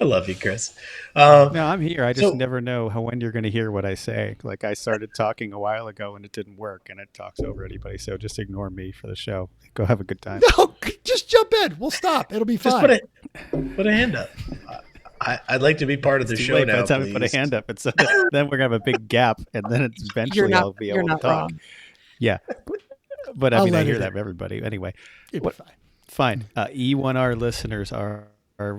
I love you, Chris. No, I'm here. I just never know when you're going to hear what I say. Like, I started talking a while ago and it didn't work, and it talks over anybody. So just ignore me for the show. Go have a good time. No, just jump in. We'll stop. It'll be fine. Just put a hand up. I'd like to be part of the show now. By the time I put a hand up, it's then we're gonna have a big gap, and then it's eventually I'll be able to talk. Wrong. Yeah, but I I'll mean, I let hear it that in. from everybody anyway. It'll be Fine. E1R listeners are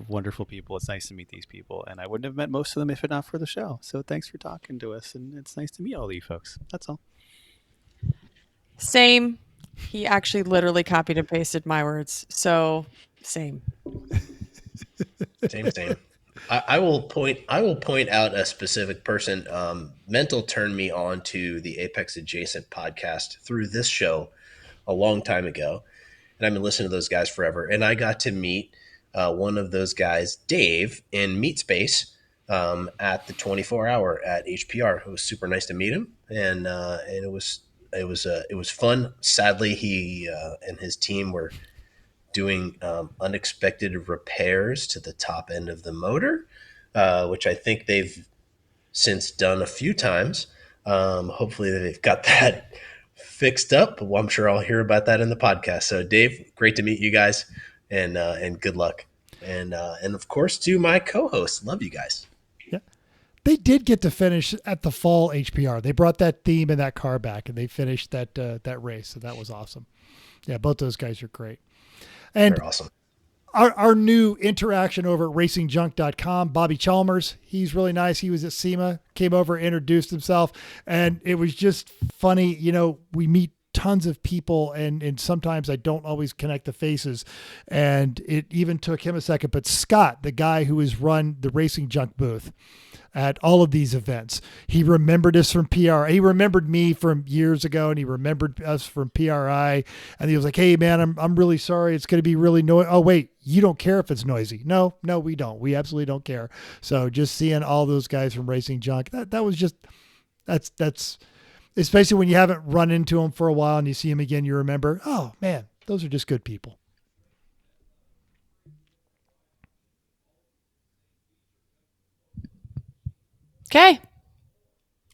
wonderful people. It's nice to meet these people, and I wouldn't have met most of them if it not for the show. So thanks for talking to us, and it's nice to meet all of you folks. That's all. Same. He actually literally copied and pasted my words. So same. Same. I will point out a specific person. Mental turned me on to the Apex Adjacent podcast through this show a long time ago, and I've been listening to those guys forever. And I got to meet one of those guys, Dave, in Meat Space at the 24 hour at HPR. It was super nice to meet him, and it was fun. Sadly, he and his team were doing unexpected repairs to the top end of the motor, which I think they've since done a few times. Hopefully they've got that fixed up. Well, I'm sure I'll hear about that in the podcast. So Dave, great to meet you guys, and good luck. And of course to my co-hosts, love you guys. Yeah. They did get to finish at the fall HPR. They brought that theme and that car back, and they finished that race. So that was awesome. Yeah, both those guys are great. And they're awesome. Our new interaction over at racingjunk.com, Bobby Chalmers, he's really nice. He was at SEMA, came over, introduced himself, and it was just funny. You know, we meet tons of people, and sometimes I don't always connect the faces, and it even took him a second. But Scott, the guy who has run the Racing Junk booth at all of these events, he remembered us from PR. He remembered me from years ago, and he remembered us from PRI. And he was like, "Hey man, I'm really sorry. It's going to be really noisy." Oh wait, you don't care if it's noisy? No, we don't. We absolutely don't care. So just seeing all those guys from Racing Junk, that was just that's especially when you haven't run into them for a while and you see them again, you remember, oh man, those are just good people. Okay.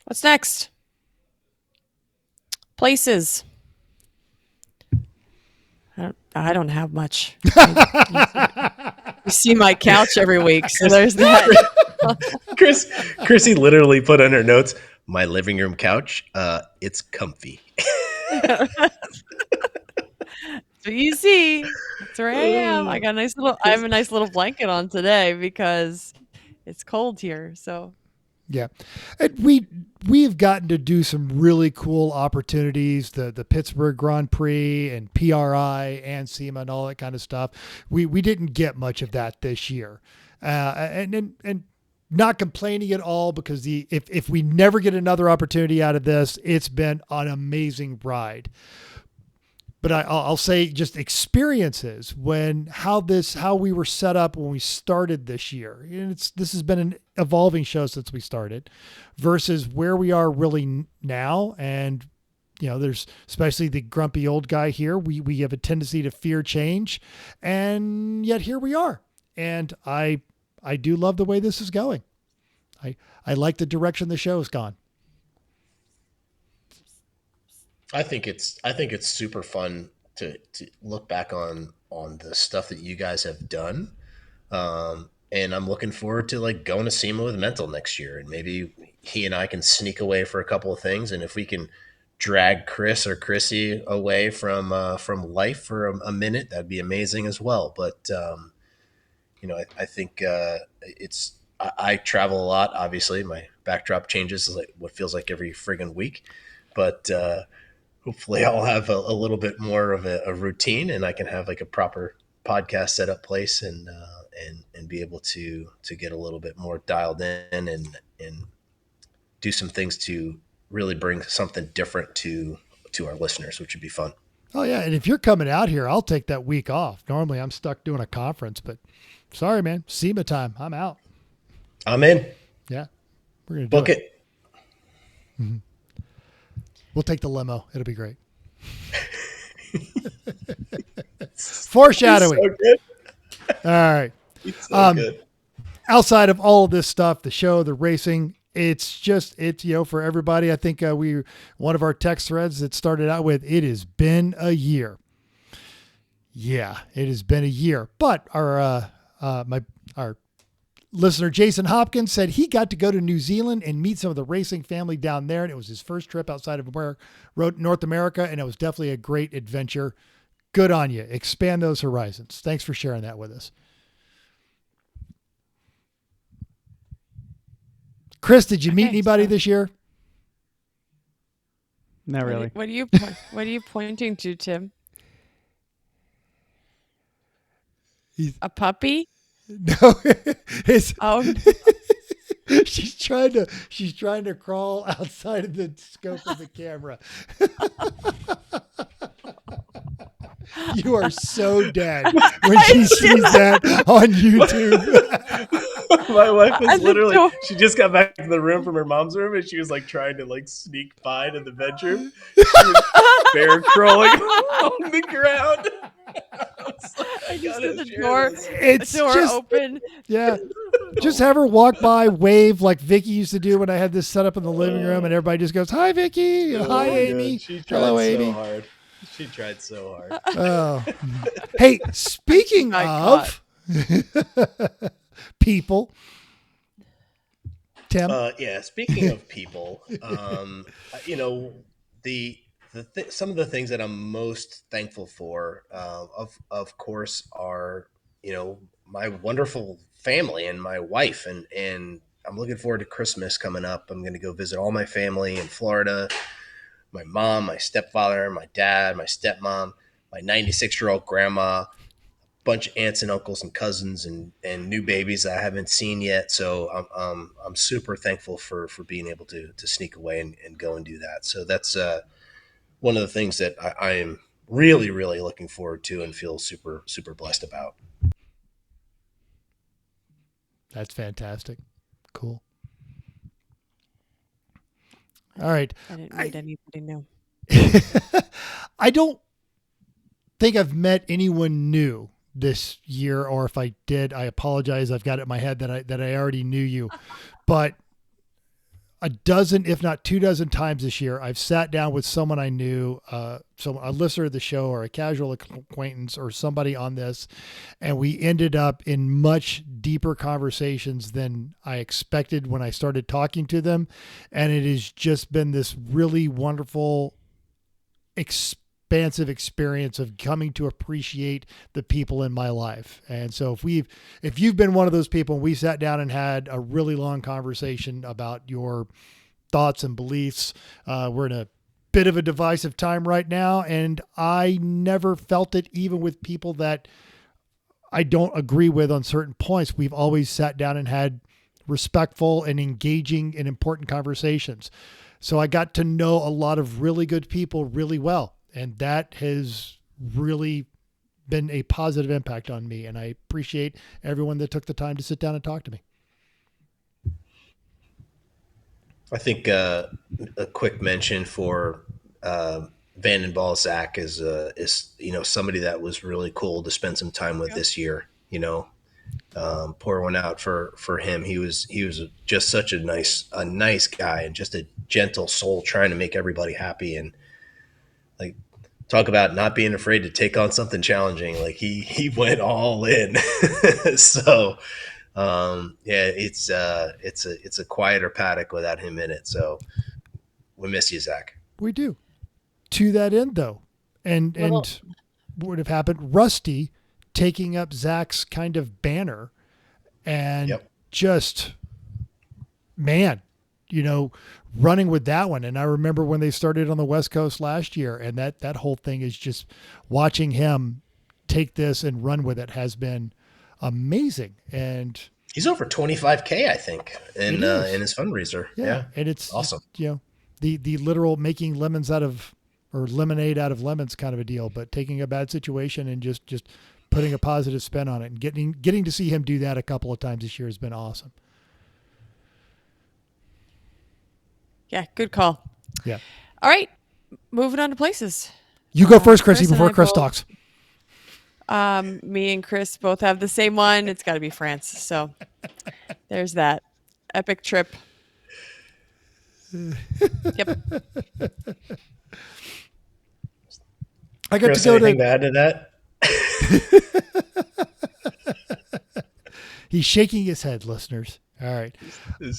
What's next? Places. I don't have much. You see my couch every week, so there's that. Chrissy literally put on her notes, my living room couch, it's comfy. So you see, that's where I am. I have a nice little blanket on today because it's cold here. So yeah, and we've gotten to do some really cool opportunities, the Pittsburgh Grand Prix and PRI and SEMA and all that kind of stuff. We didn't get much of that this year, and not complaining at all, because if we never get another opportunity out of this, it's been an amazing ride. But I'll say just experiences how we were set up when we started this year. And this has been an evolving show since we started versus where we are really now. And, you know, there's especially the grumpy old guy here. We have a tendency to fear change, and yet here we are. And I do love the way this is going. I like the direction the show has gone. I think it's super fun to look back on the stuff that you guys have done. And I'm looking forward to like going to SEMA with Mental next year, and maybe he and I can sneak away for a couple of things. And if we can drag Chris or Chrissy away from life for a minute, that'd be amazing as well. But, you know, I think I travel a lot. Obviously my backdrop changes like what feels like every friggin' week, but, hopefully I'll have a little bit more of a routine, and I can have like a proper podcast set up place and be able to get a little bit more dialed in and do some things to really bring something different to our listeners, which would be fun. Oh yeah. And if you're coming out here, I'll take that week off. Normally I'm stuck doing a conference, but sorry, man, SEMA time. I'm out. I'm in. Yeah. We're going to book it. Mm-hmm. We'll take the limo. It'll be great. Foreshadowing. So good. All right. So good. Outside of all of this stuff, the show, the racing, it's for everybody. I think one of our text threads that started out with, it has been a year. Yeah, it has been a year. But our listener Jason Hopkins said he got to go to New Zealand and meet some of the racing family down there, and it was his first trip outside of North America, and it was definitely a great adventure. Good on you. Expand those horizons. Thanks for sharing that with us. Chris, did you meet anybody this year? Not really. What are you pointing to, Tim? A puppy? No, Oh, she's trying to crawl outside of the scope of the camera. You are so dead when she sees that on YouTube. My wife was literally, she just got back to the room from her mom's room, and she was like trying to like sneak by to the bedroom. She was bear crawling on the ground. the door, It's door just open. yeah. Just have her walk by, wave like Vicky used to do when I had this set up in the living room, and everybody just goes, "Hi, Vicky. Hi, Amy. She tried Hello, so Amy." hard. She tried so hard. Oh, hey, speaking got of people, Tim. Yeah. Speaking of people, some of the things that I'm most thankful for, of course, are my wonderful family and my wife, and I'm looking forward to Christmas coming up. I'm going to go visit all my family in Florida. My mom, my stepfather, my dad, my stepmom, my 96-year-old grandma, bunch of aunts and uncles and cousins and new babies that I haven't seen yet. So I'm super thankful for being able to sneak away and go and do that. So that's one of the things that I am really, really looking forward to and feel super, super blessed about. That's fantastic. Cool. All right. I didn't meet anybody new. I don't think I've met anyone new this year, or if I did, I apologize. I've got it in my head that I already knew you, but a dozen, if not 24 times this year, I've sat down with someone I knew, a listener of the show or a casual acquaintance or somebody on this, and we ended up in much deeper conversations than I expected when I started talking to them. And it has just been this really wonderful, expansive experience of coming to appreciate the people in my life. And so if you've been one of those people and we sat down and had a really long conversation about your thoughts and beliefs, we're in a bit of a divisive time right now. And I never felt it even with people that I don't agree with on certain points. We've always sat down and had respectful and engaging and important conversations. So I got to know a lot of really good people really well. And that has really been a positive impact on me. And I appreciate everyone that took the time to sit down and talk to me. I think a quick mention for Van den Ball Zach is somebody that was really cool to spend some time with this year. Pour one out for him. He was just such a nice guy and just a gentle soul trying to make everybody happy, and like talk about not being afraid to take on something challenging. Like he went all in. So it's a quieter paddock without him in it. So we miss you, Zach. We do. To that end, though, and what would have happened? Rusty taking up Zach's kind of banner, and just running with that one. And I remember when they started on the West Coast last year, and that whole thing is just watching him take this and run with it has been amazing. And he's over 25K, I think, in his fundraiser. Yeah. And it's awesome. The literal making lemonade out of lemons kind of a deal, but taking a bad situation and just putting a positive spin on it, and getting to see him do that a couple of times this year has been awesome. Yeah, good call. Yeah. All right, moving on to places. You go first, Chrissy, Chris and before I Chris both- talks. Me and Chris both have the same one. It's got to be France. So there's that epic trip. Yep. I got Chris, to go anything to add to that? He's shaking his head, listeners. All right.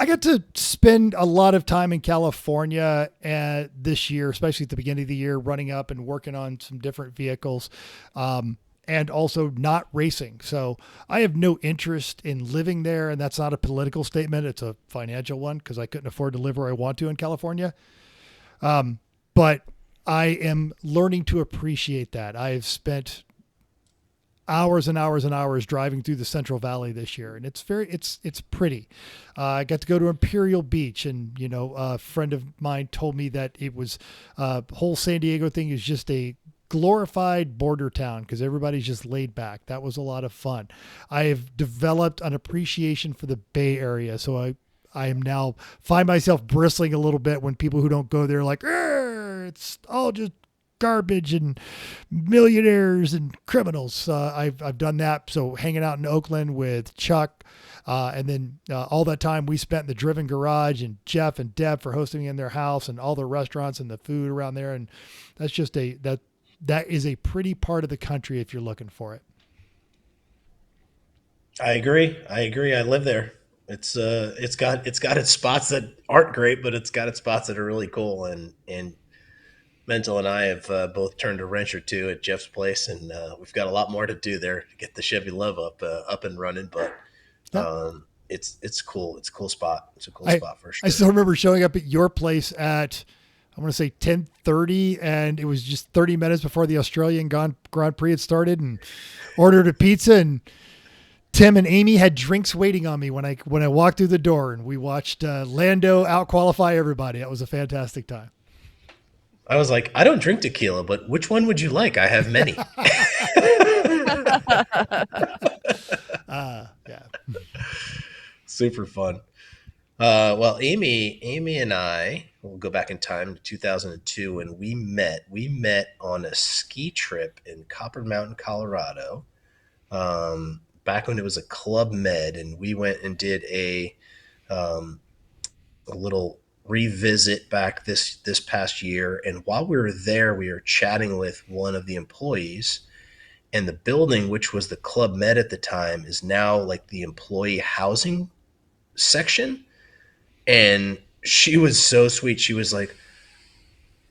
I got to spend a lot of time in California this year, especially at the beginning of the year, running up and working on some different vehicles, and also not racing. So I have no interest in living there, and that's not a political statement. It's a financial one because I couldn't afford to live where I want to in California. But I am learning to appreciate that. I've spent hours and hours and hours driving through the Central Valley this year, and it's pretty. I got to go to Imperial Beach, and a friend of mine told me that it was whole San Diego thing is just a glorified border town because everybody's just laid back. That was a lot of fun. I have developed an appreciation for the Bay Area, so I am now find myself bristling a little bit when people who don't go there are like, it's all just garbage and millionaires and criminals. I've done that. So hanging out in Oakland with Chuck, and then all that time we spent in the Driven Garage, and Jeff and Deb for hosting me in their house, and all the restaurants and the food around there. And that's just that is a pretty part of the country if you're looking for it. I agree. I live there. It's got its spots that aren't great, but it's got its spots that are really cool. And Mental and I have both turned a wrench or two at Jeff's place, and we've got a lot more to do there to get the Chevy Love up and running. But it's cool. It's a cool spot. It's a cool spot for sure. I still remember showing up at your place at, I want to say 10:30, and it was just 30 minutes before the Australian Grand Prix had started, and ordered a pizza, and Tim and Amy had drinks waiting on me when I walked through the door, and we watched Lando out-qualify everybody. That was a fantastic time. I was like, I don't drink tequila, but which one would you like? I have many. Yeah. Super fun. Well, Amy and I will go back in time to 2002 when we met. We met on a ski trip in Copper Mountain, Colorado. Back when it was a Club Med, and we went and did a little revisit back this past year. And while we were there, we were chatting with one of the employees, and the building, which was the Club Med at the time, is now like the employee housing section. And she was so sweet. She was like,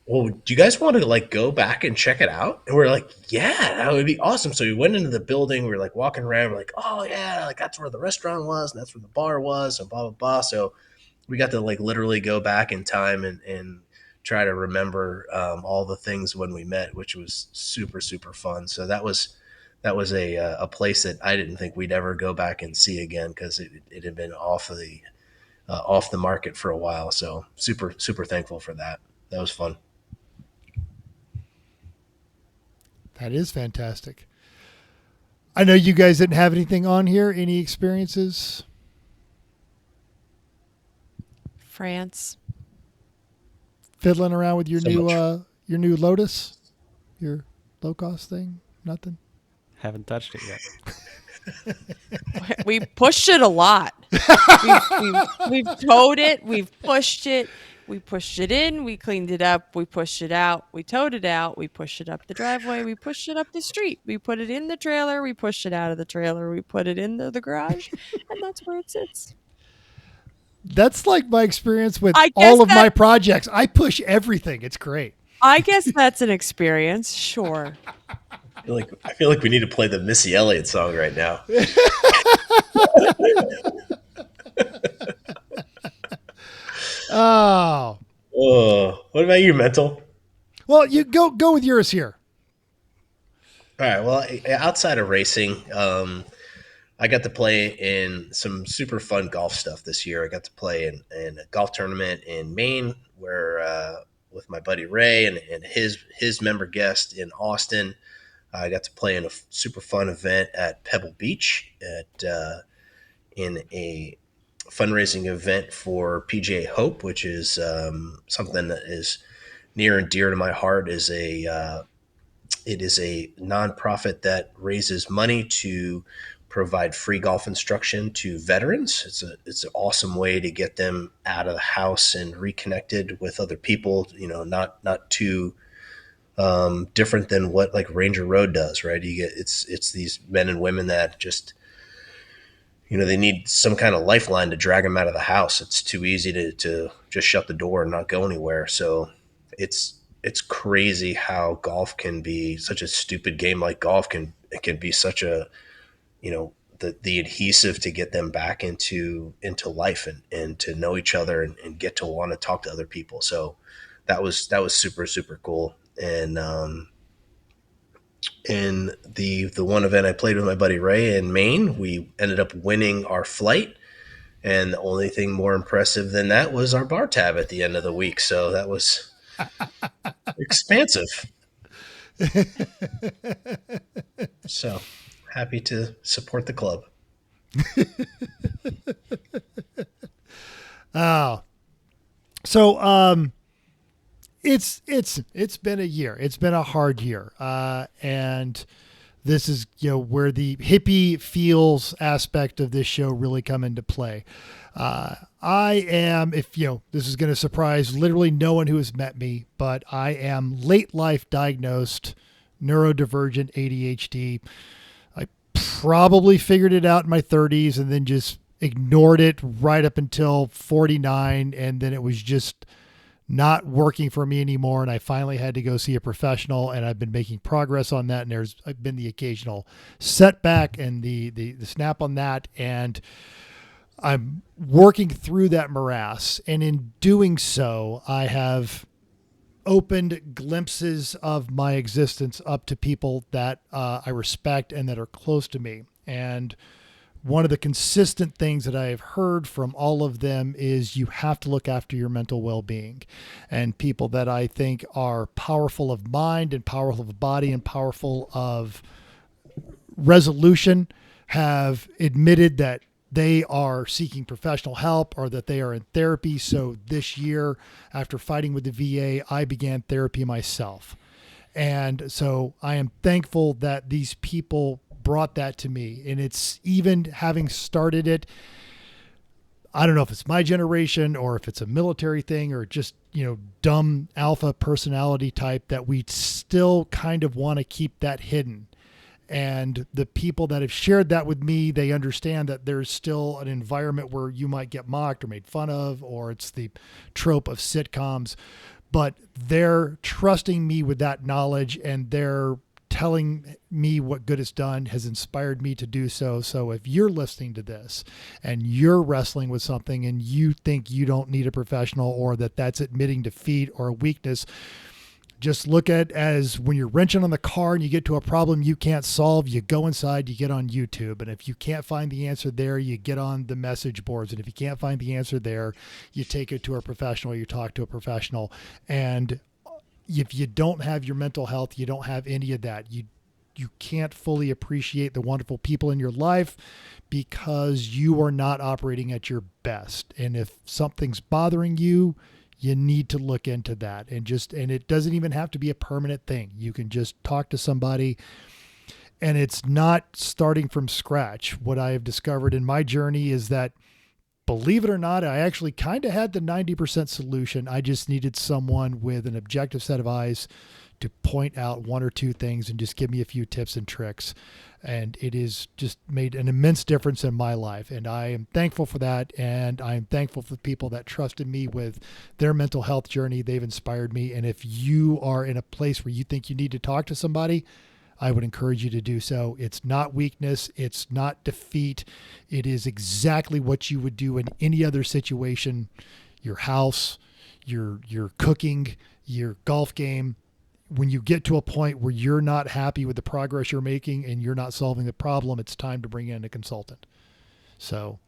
well, do you guys want to like go back and check it out? And we're like, yeah, that would be awesome. So we went into the building. We were like walking around. We're like, oh yeah, like that's where the restaurant was, and that's where the bar was, and blah blah blah. So we got to like literally go back in time and try to remember all the things when we met, which was super super fun. So that was a place that I didn't think we'd ever go back and see again, because it had been off the market for a while. So super super thankful for that. That was fun. That is fantastic. I know you guys didn't have anything on here. Any experiences? France. Fiddling around with your So new Lotus, your low cost thing? Nothing. Haven't touched it yet. We pushed it a lot. We've towed it. We've pushed it. We pushed it in. We cleaned it up. We pushed it out. We towed it out. We pushed it up the driveway. We pushed it up the street. We put it in the trailer. We pushed it out of the trailer. We put it into the garage, and that's where it sits. That's like my experience with I guess all of my projects. I push everything. It's great. I guess that's an experience. Sure. I feel like we need to play the Missy Elliott song right now. Oh. What about you, Mental? Well, you go with yours here. All right. Well, outside of racing, I got to play in some super fun golf stuff this year. I got to play in a golf tournament in Maine, where with my buddy Ray and his member guest in Austin. I got to play in a super fun event at Pebble Beach in a fundraising event for PGA Hope, which is something that is near and dear to my heart. It is a nonprofit that raises money to provide free golf instruction to veterans. It's an awesome way to get them out of the house and reconnected with other people. You know, not too different than what like Ranger Road does, right? It's these men and women that just, you know, they need some kind of lifeline to drag them out of the house. It's too easy to just shut the door and not go anywhere. So it's crazy how golf can be such a stupid game. Like golf can be such a, you know, the adhesive to get them back into life and to know each other and get to want to talk to other people. So that was super, super cool. And in the one event I played with my buddy Ray in Maine, we ended up winning our flight. And the only thing more impressive than that was our bar tab at the end of the week. So that was expansive. So happy to support the club. Oh, so It's been a year. It's been a hard year. And this is, where the hippie feels aspect of this show really come into play. I am, if this is going to surprise literally no one who has met me, but I am late life diagnosed neurodivergent ADHD. I probably figured it out in my 30s and then just ignored it right up until 49. And then it was just not working for me anymore. And I finally had to go see a professional, and I've been making progress on that. And there's been the occasional setback and the snap on that. And I'm working through that morass. And in doing so, I have opened glimpses of my existence up to people that I respect and that are close to me. And one of the consistent things that I have heard from all of them is you have to look after your mental well-being. And people that I think are powerful of mind and powerful of body and powerful of resolution have admitted that they are seeking professional help or that they are in therapy. So this year, after fighting with the VA, I began therapy myself. And so I am thankful that these people brought that to me. And it's even having started it, I don't know if it's my generation or if it's a military thing or just, dumb alpha personality type, that we still kind of want to keep that hidden. And the people that have shared that with me, they understand that there's still an environment where you might get mocked or made fun of, or it's the trope of sitcoms, but they're trusting me with that knowledge, and they're telling me what good it's done has inspired me to do so. So if you're listening to this and you're wrestling with something and you think you don't need a professional, or that that's admitting defeat or a weakness, just look at it as when you're wrenching on the car and you get to a problem you can't solve, you go inside, you get on YouTube. And if you can't find the answer there, you get on the message boards. And if you can't find the answer there, you take it to a professional, you talk to a professional. And if you don't have your mental health, you don't have any of that. You can't fully appreciate the wonderful people in your life because you are not operating at your best. And if something's bothering you, you need to look into that. And it doesn't even have to be a permanent thing. You can just talk to somebody, and it's not starting from scratch. What I have discovered in my journey is that, believe it or not, I actually kind of had the 90% solution. I just needed someone with an objective set of eyes to point out one or two things and just give me a few tips and tricks. And it has just made an immense difference in my life. And I am thankful for that. And I'm thankful for the people that trusted me with their mental health journey. They've inspired me. And if you are in a place where you think you need to talk to somebody, I would encourage you to do so. It's not weakness. It's not defeat. It is exactly what you would do in any other situation. Your house, your cooking, your golf game. When you get to a point where you're not happy with the progress you're making and you're not solving the problem, it's time to bring in a consultant. So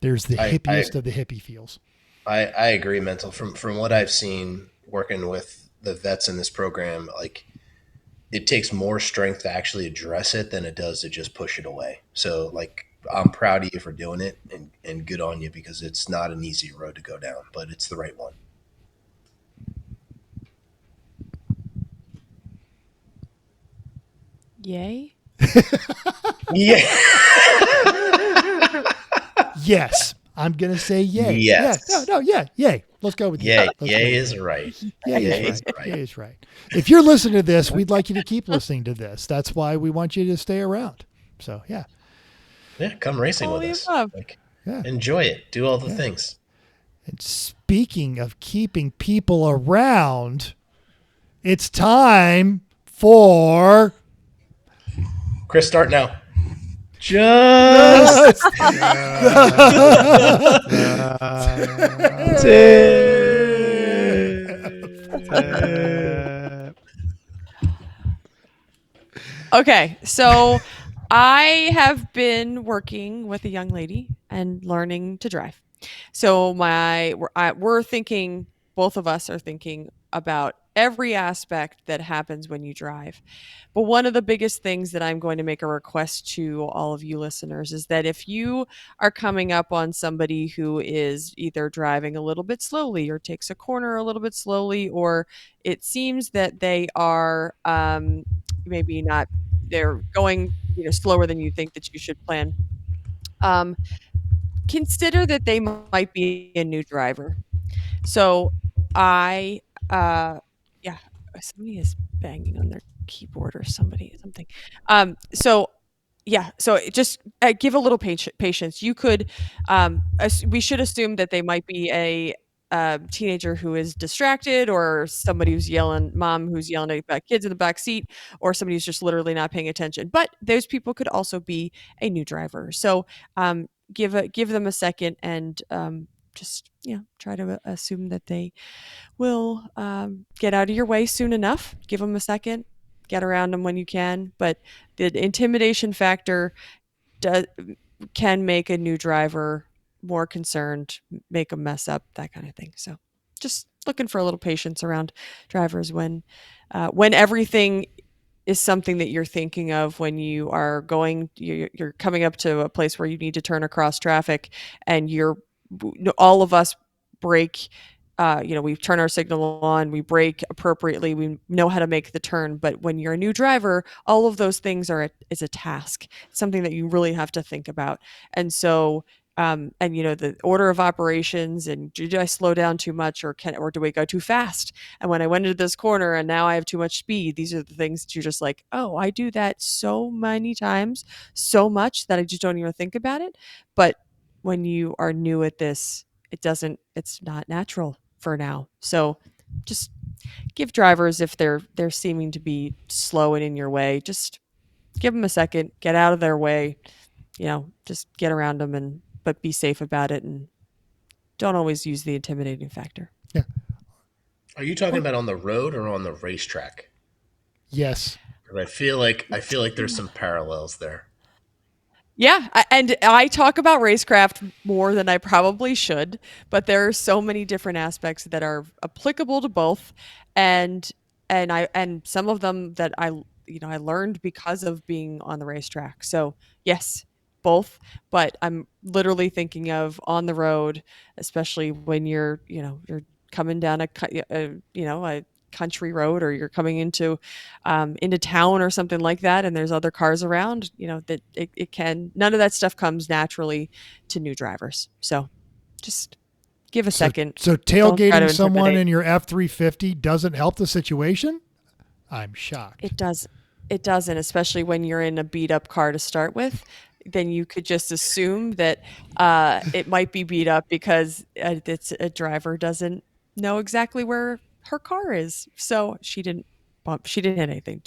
there's the hippiest of the hippie feels. I agree, Mental. From what I've seen working with the vets in this program, like, it takes more strength to actually address it than it does to just push it away. So, like, I'm proud of you for doing it, and good on you, because it's not an easy road to go down, but it's the right one. Yay. Yeah. Yes. I'm going to say yay. Yes. Yeah. No, yeah. Yay. Let's go with yay. Yay. Yay is right. Yay is right. If you're listening to this, we'd like you to keep listening to this. That's why we want you to stay around. So, yeah. Yeah, come racing with us. Like, yeah. Enjoy it. Do all the things. And speaking of keeping people around, it's time for... Chris, start now. Just Okay, so I have been working with a young lady and learning to drive. So we're thinking, both of us are thinking about every aspect that happens when you drive. But one of the biggest things that I'm going to make a request to all of you listeners is that if you are coming up on somebody who is either driving a little bit slowly or takes a corner a little bit slowly, or it seems that they are maybe not, they're going slower than you think that you should plan, um, consider that they might be a new driver. So I, yeah, somebody is banging on their keyboard or something. So yeah, so just give a little patience. You could, we should assume that they might be a teenager who is distracted, or somebody who's yelling, mom who's yelling at kids in the back seat, or somebody who's just literally not paying attention. But those people could also be a new driver. So give them a second, and just try to assume that they will get out of your way soon enough. Give them a second, get around them when you can. But the intimidation factor does, can make a new driver more concerned, make them mess up, that kind of thing. So just looking for a little patience around drivers when everything is something that you're thinking of, when you are you're coming up to a place where you need to turn across traffic, and all of us brake. We turn our signal on, we brake appropriately, we know how to make the turn. But when you're a new driver, all of those things is a task, something that you really have to think about. And so, the order of operations, and did I slow down too much, or do we go too fast? And when I went into this corner and now I have too much speed, these are the things that you're just like, oh, I do that so many times, so much that I just don't even think about it. But when you are new at this, it's not natural for now. So just give drivers, if they're seeming to be slow and in your way, just give them a second, get out of their way, just get around them, but be safe about it, and don't always use the intimidating factor. Yeah. Are you talking about on the road or on the racetrack? Yes. I feel like there's some parallels there. Yeah, and I talk about racecraft more than I probably should, but there are so many different aspects that are applicable to both, and some of them that I learned because of being on the racetrack. So yes, both, but I'm literally thinking of on the road, especially when you're coming down a country road, or you're coming into town or something like that, and there's other cars around, that it can, none of that stuff comes naturally to new drivers. So just give a second. So tailgating someone in your F-350 doesn't help the situation? I'm shocked. It doesn't, especially when you're in a beat up car to start with. Then you could just assume that it might be beat up because it's a driver doesn't know exactly where her car is, so she didn't hit anything.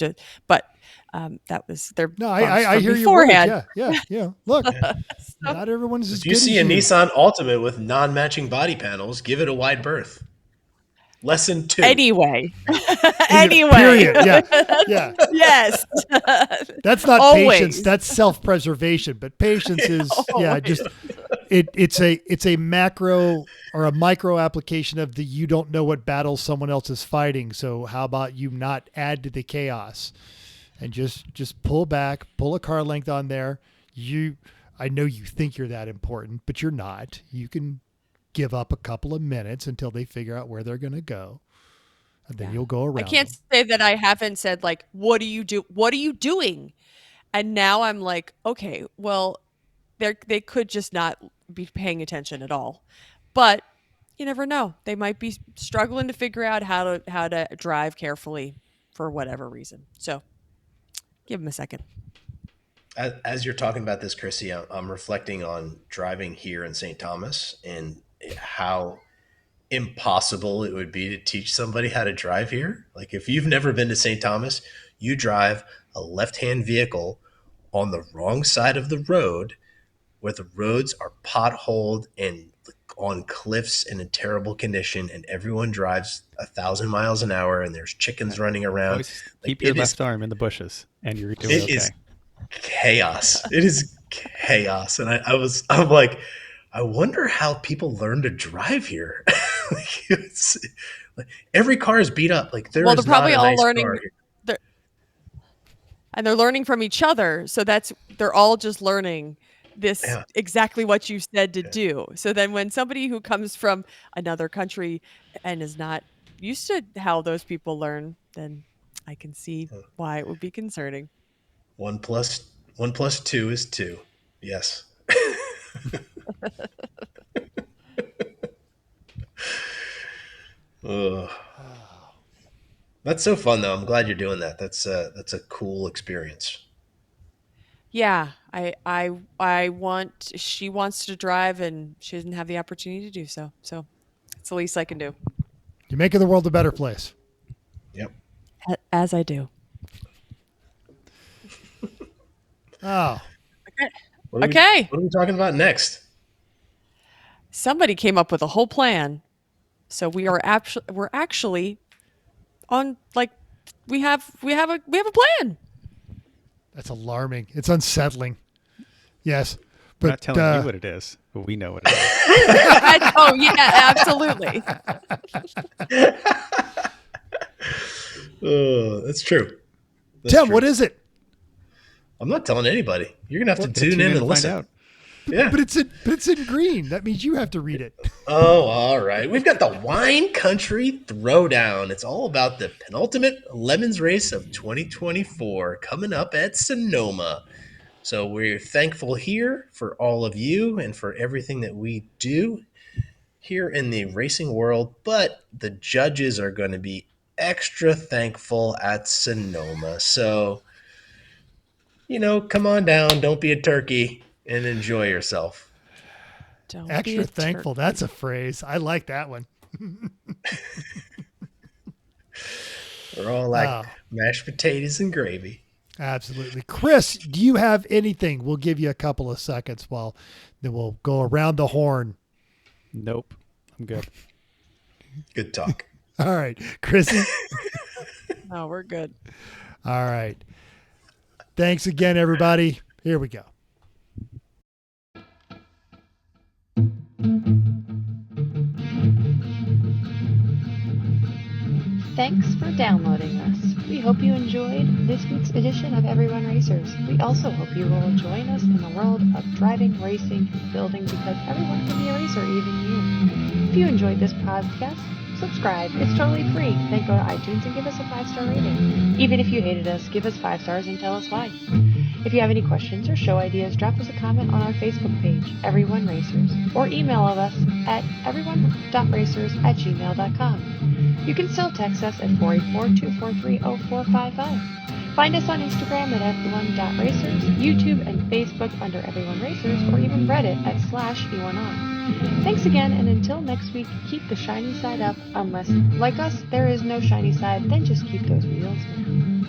But that was their. No, I hear beforehand. You. Yeah. Look, not everyone's as if good you see as a Nissan Altima with non-matching body panels, give it a wide berth. Lesson 2. Anyway. Period. Yeah. Yes. That's not Always. patience. That's self-preservation. But patience is just it's a macro or a micro application of you don't know what battles someone else is fighting. So how about you not add to the chaos and just pull back, pull a car length on there. I know you think you're that important, but you're not. You can give up a couple of minutes until they figure out where they're going to go. And then you'll go around. I can't say that I haven't said, like, what are you doing? And now I'm like, okay, well, they could just not be paying attention at all. But you never know. They might be struggling to figure out how to drive carefully for whatever reason. So give them a second. As you're talking about this, Chrissy, I'm reflecting on driving here in St. Thomas and how impossible it would be to teach somebody how to drive here. Like, if you've never been to St. Thomas, you drive a left-hand vehicle on the wrong side of the road where the roads are potholed and on cliffs and in terrible condition, and everyone drives 1,000 miles an hour, and there's chickens running around. Always keep your left arm in the bushes and you're doing okay. It is chaos. It is chaos. And I'm like, I wonder how people learn to drive here. Like, every car is beat up. Like there Well, is they're probably not a all nice learning. car here. And they're learning from each other. So they're all just learning this Yeah. exactly what you said to do. So then when somebody who comes from another country and is not used to how those people learn, then I can see why it would be concerning. 1 plus 2 is 2. Yes. Ugh. That's so fun though. I'm glad you're doing that. That's a cool experience. Yeah, she wants to drive and she doesn't have the opportunity to do so. So it's the least I can do. You're making the world a better place. Yep. As I do. Oh, What Okay. What are we talking about next? Somebody came up with a whole plan. So we're actually on like we have a plan. that's alarming. It's unsettling. Yes. We're But not telling you what it is, but we know what it is. Oh yeah, absolutely. That's true. That's Tim, true. what is it? I'm not telling anybody. You're gonna have to Tune tune in and find listen. out. Yeah. But it's in green. That means you have to read it. Oh, all right. We've got the Wine Country Throwdown. It's all about the penultimate Lemons race of 2024 coming up at Sonoma. So we're thankful here for all of you and for everything that we do here in the racing world, but the judges are going to be extra thankful at Sonoma. So, come on down. Don't be a turkey and enjoy yourself. Don't be Extra a thankful. turkey. That's a phrase. I like that one. We're all like Oh. mashed potatoes and gravy. Absolutely. Chris, do you have anything? We'll give you a couple of seconds then we'll go around the horn. Nope. I'm good. Good talk. All right. Chrissy. No, we're good. All right. Thanks again, everybody. Here we go. Thanks for downloading us. We hope you enjoyed this week's edition of Everyone Racers. We also hope you will join us in the world of driving, racing, and building because everyone can be a racer, even you. If you enjoyed this podcast, subscribe. It's totally free. Then go to iTunes and give us a 5-star rating. Even if you hated us, give us 5 stars and tell us why. If you have any questions or show ideas, drop us a comment on our Facebook page, Everyone Racers, or email us at everyone.racers@gmail.com. You can still text us at 484-243-0455. Find us on Instagram at everyone.racers, YouTube and Facebook under Everyone Racers, or even Reddit at /E1R. Thanks again, and until next week, keep the shiny side up, unless, like us, there is no shiny side, then just keep those wheels down.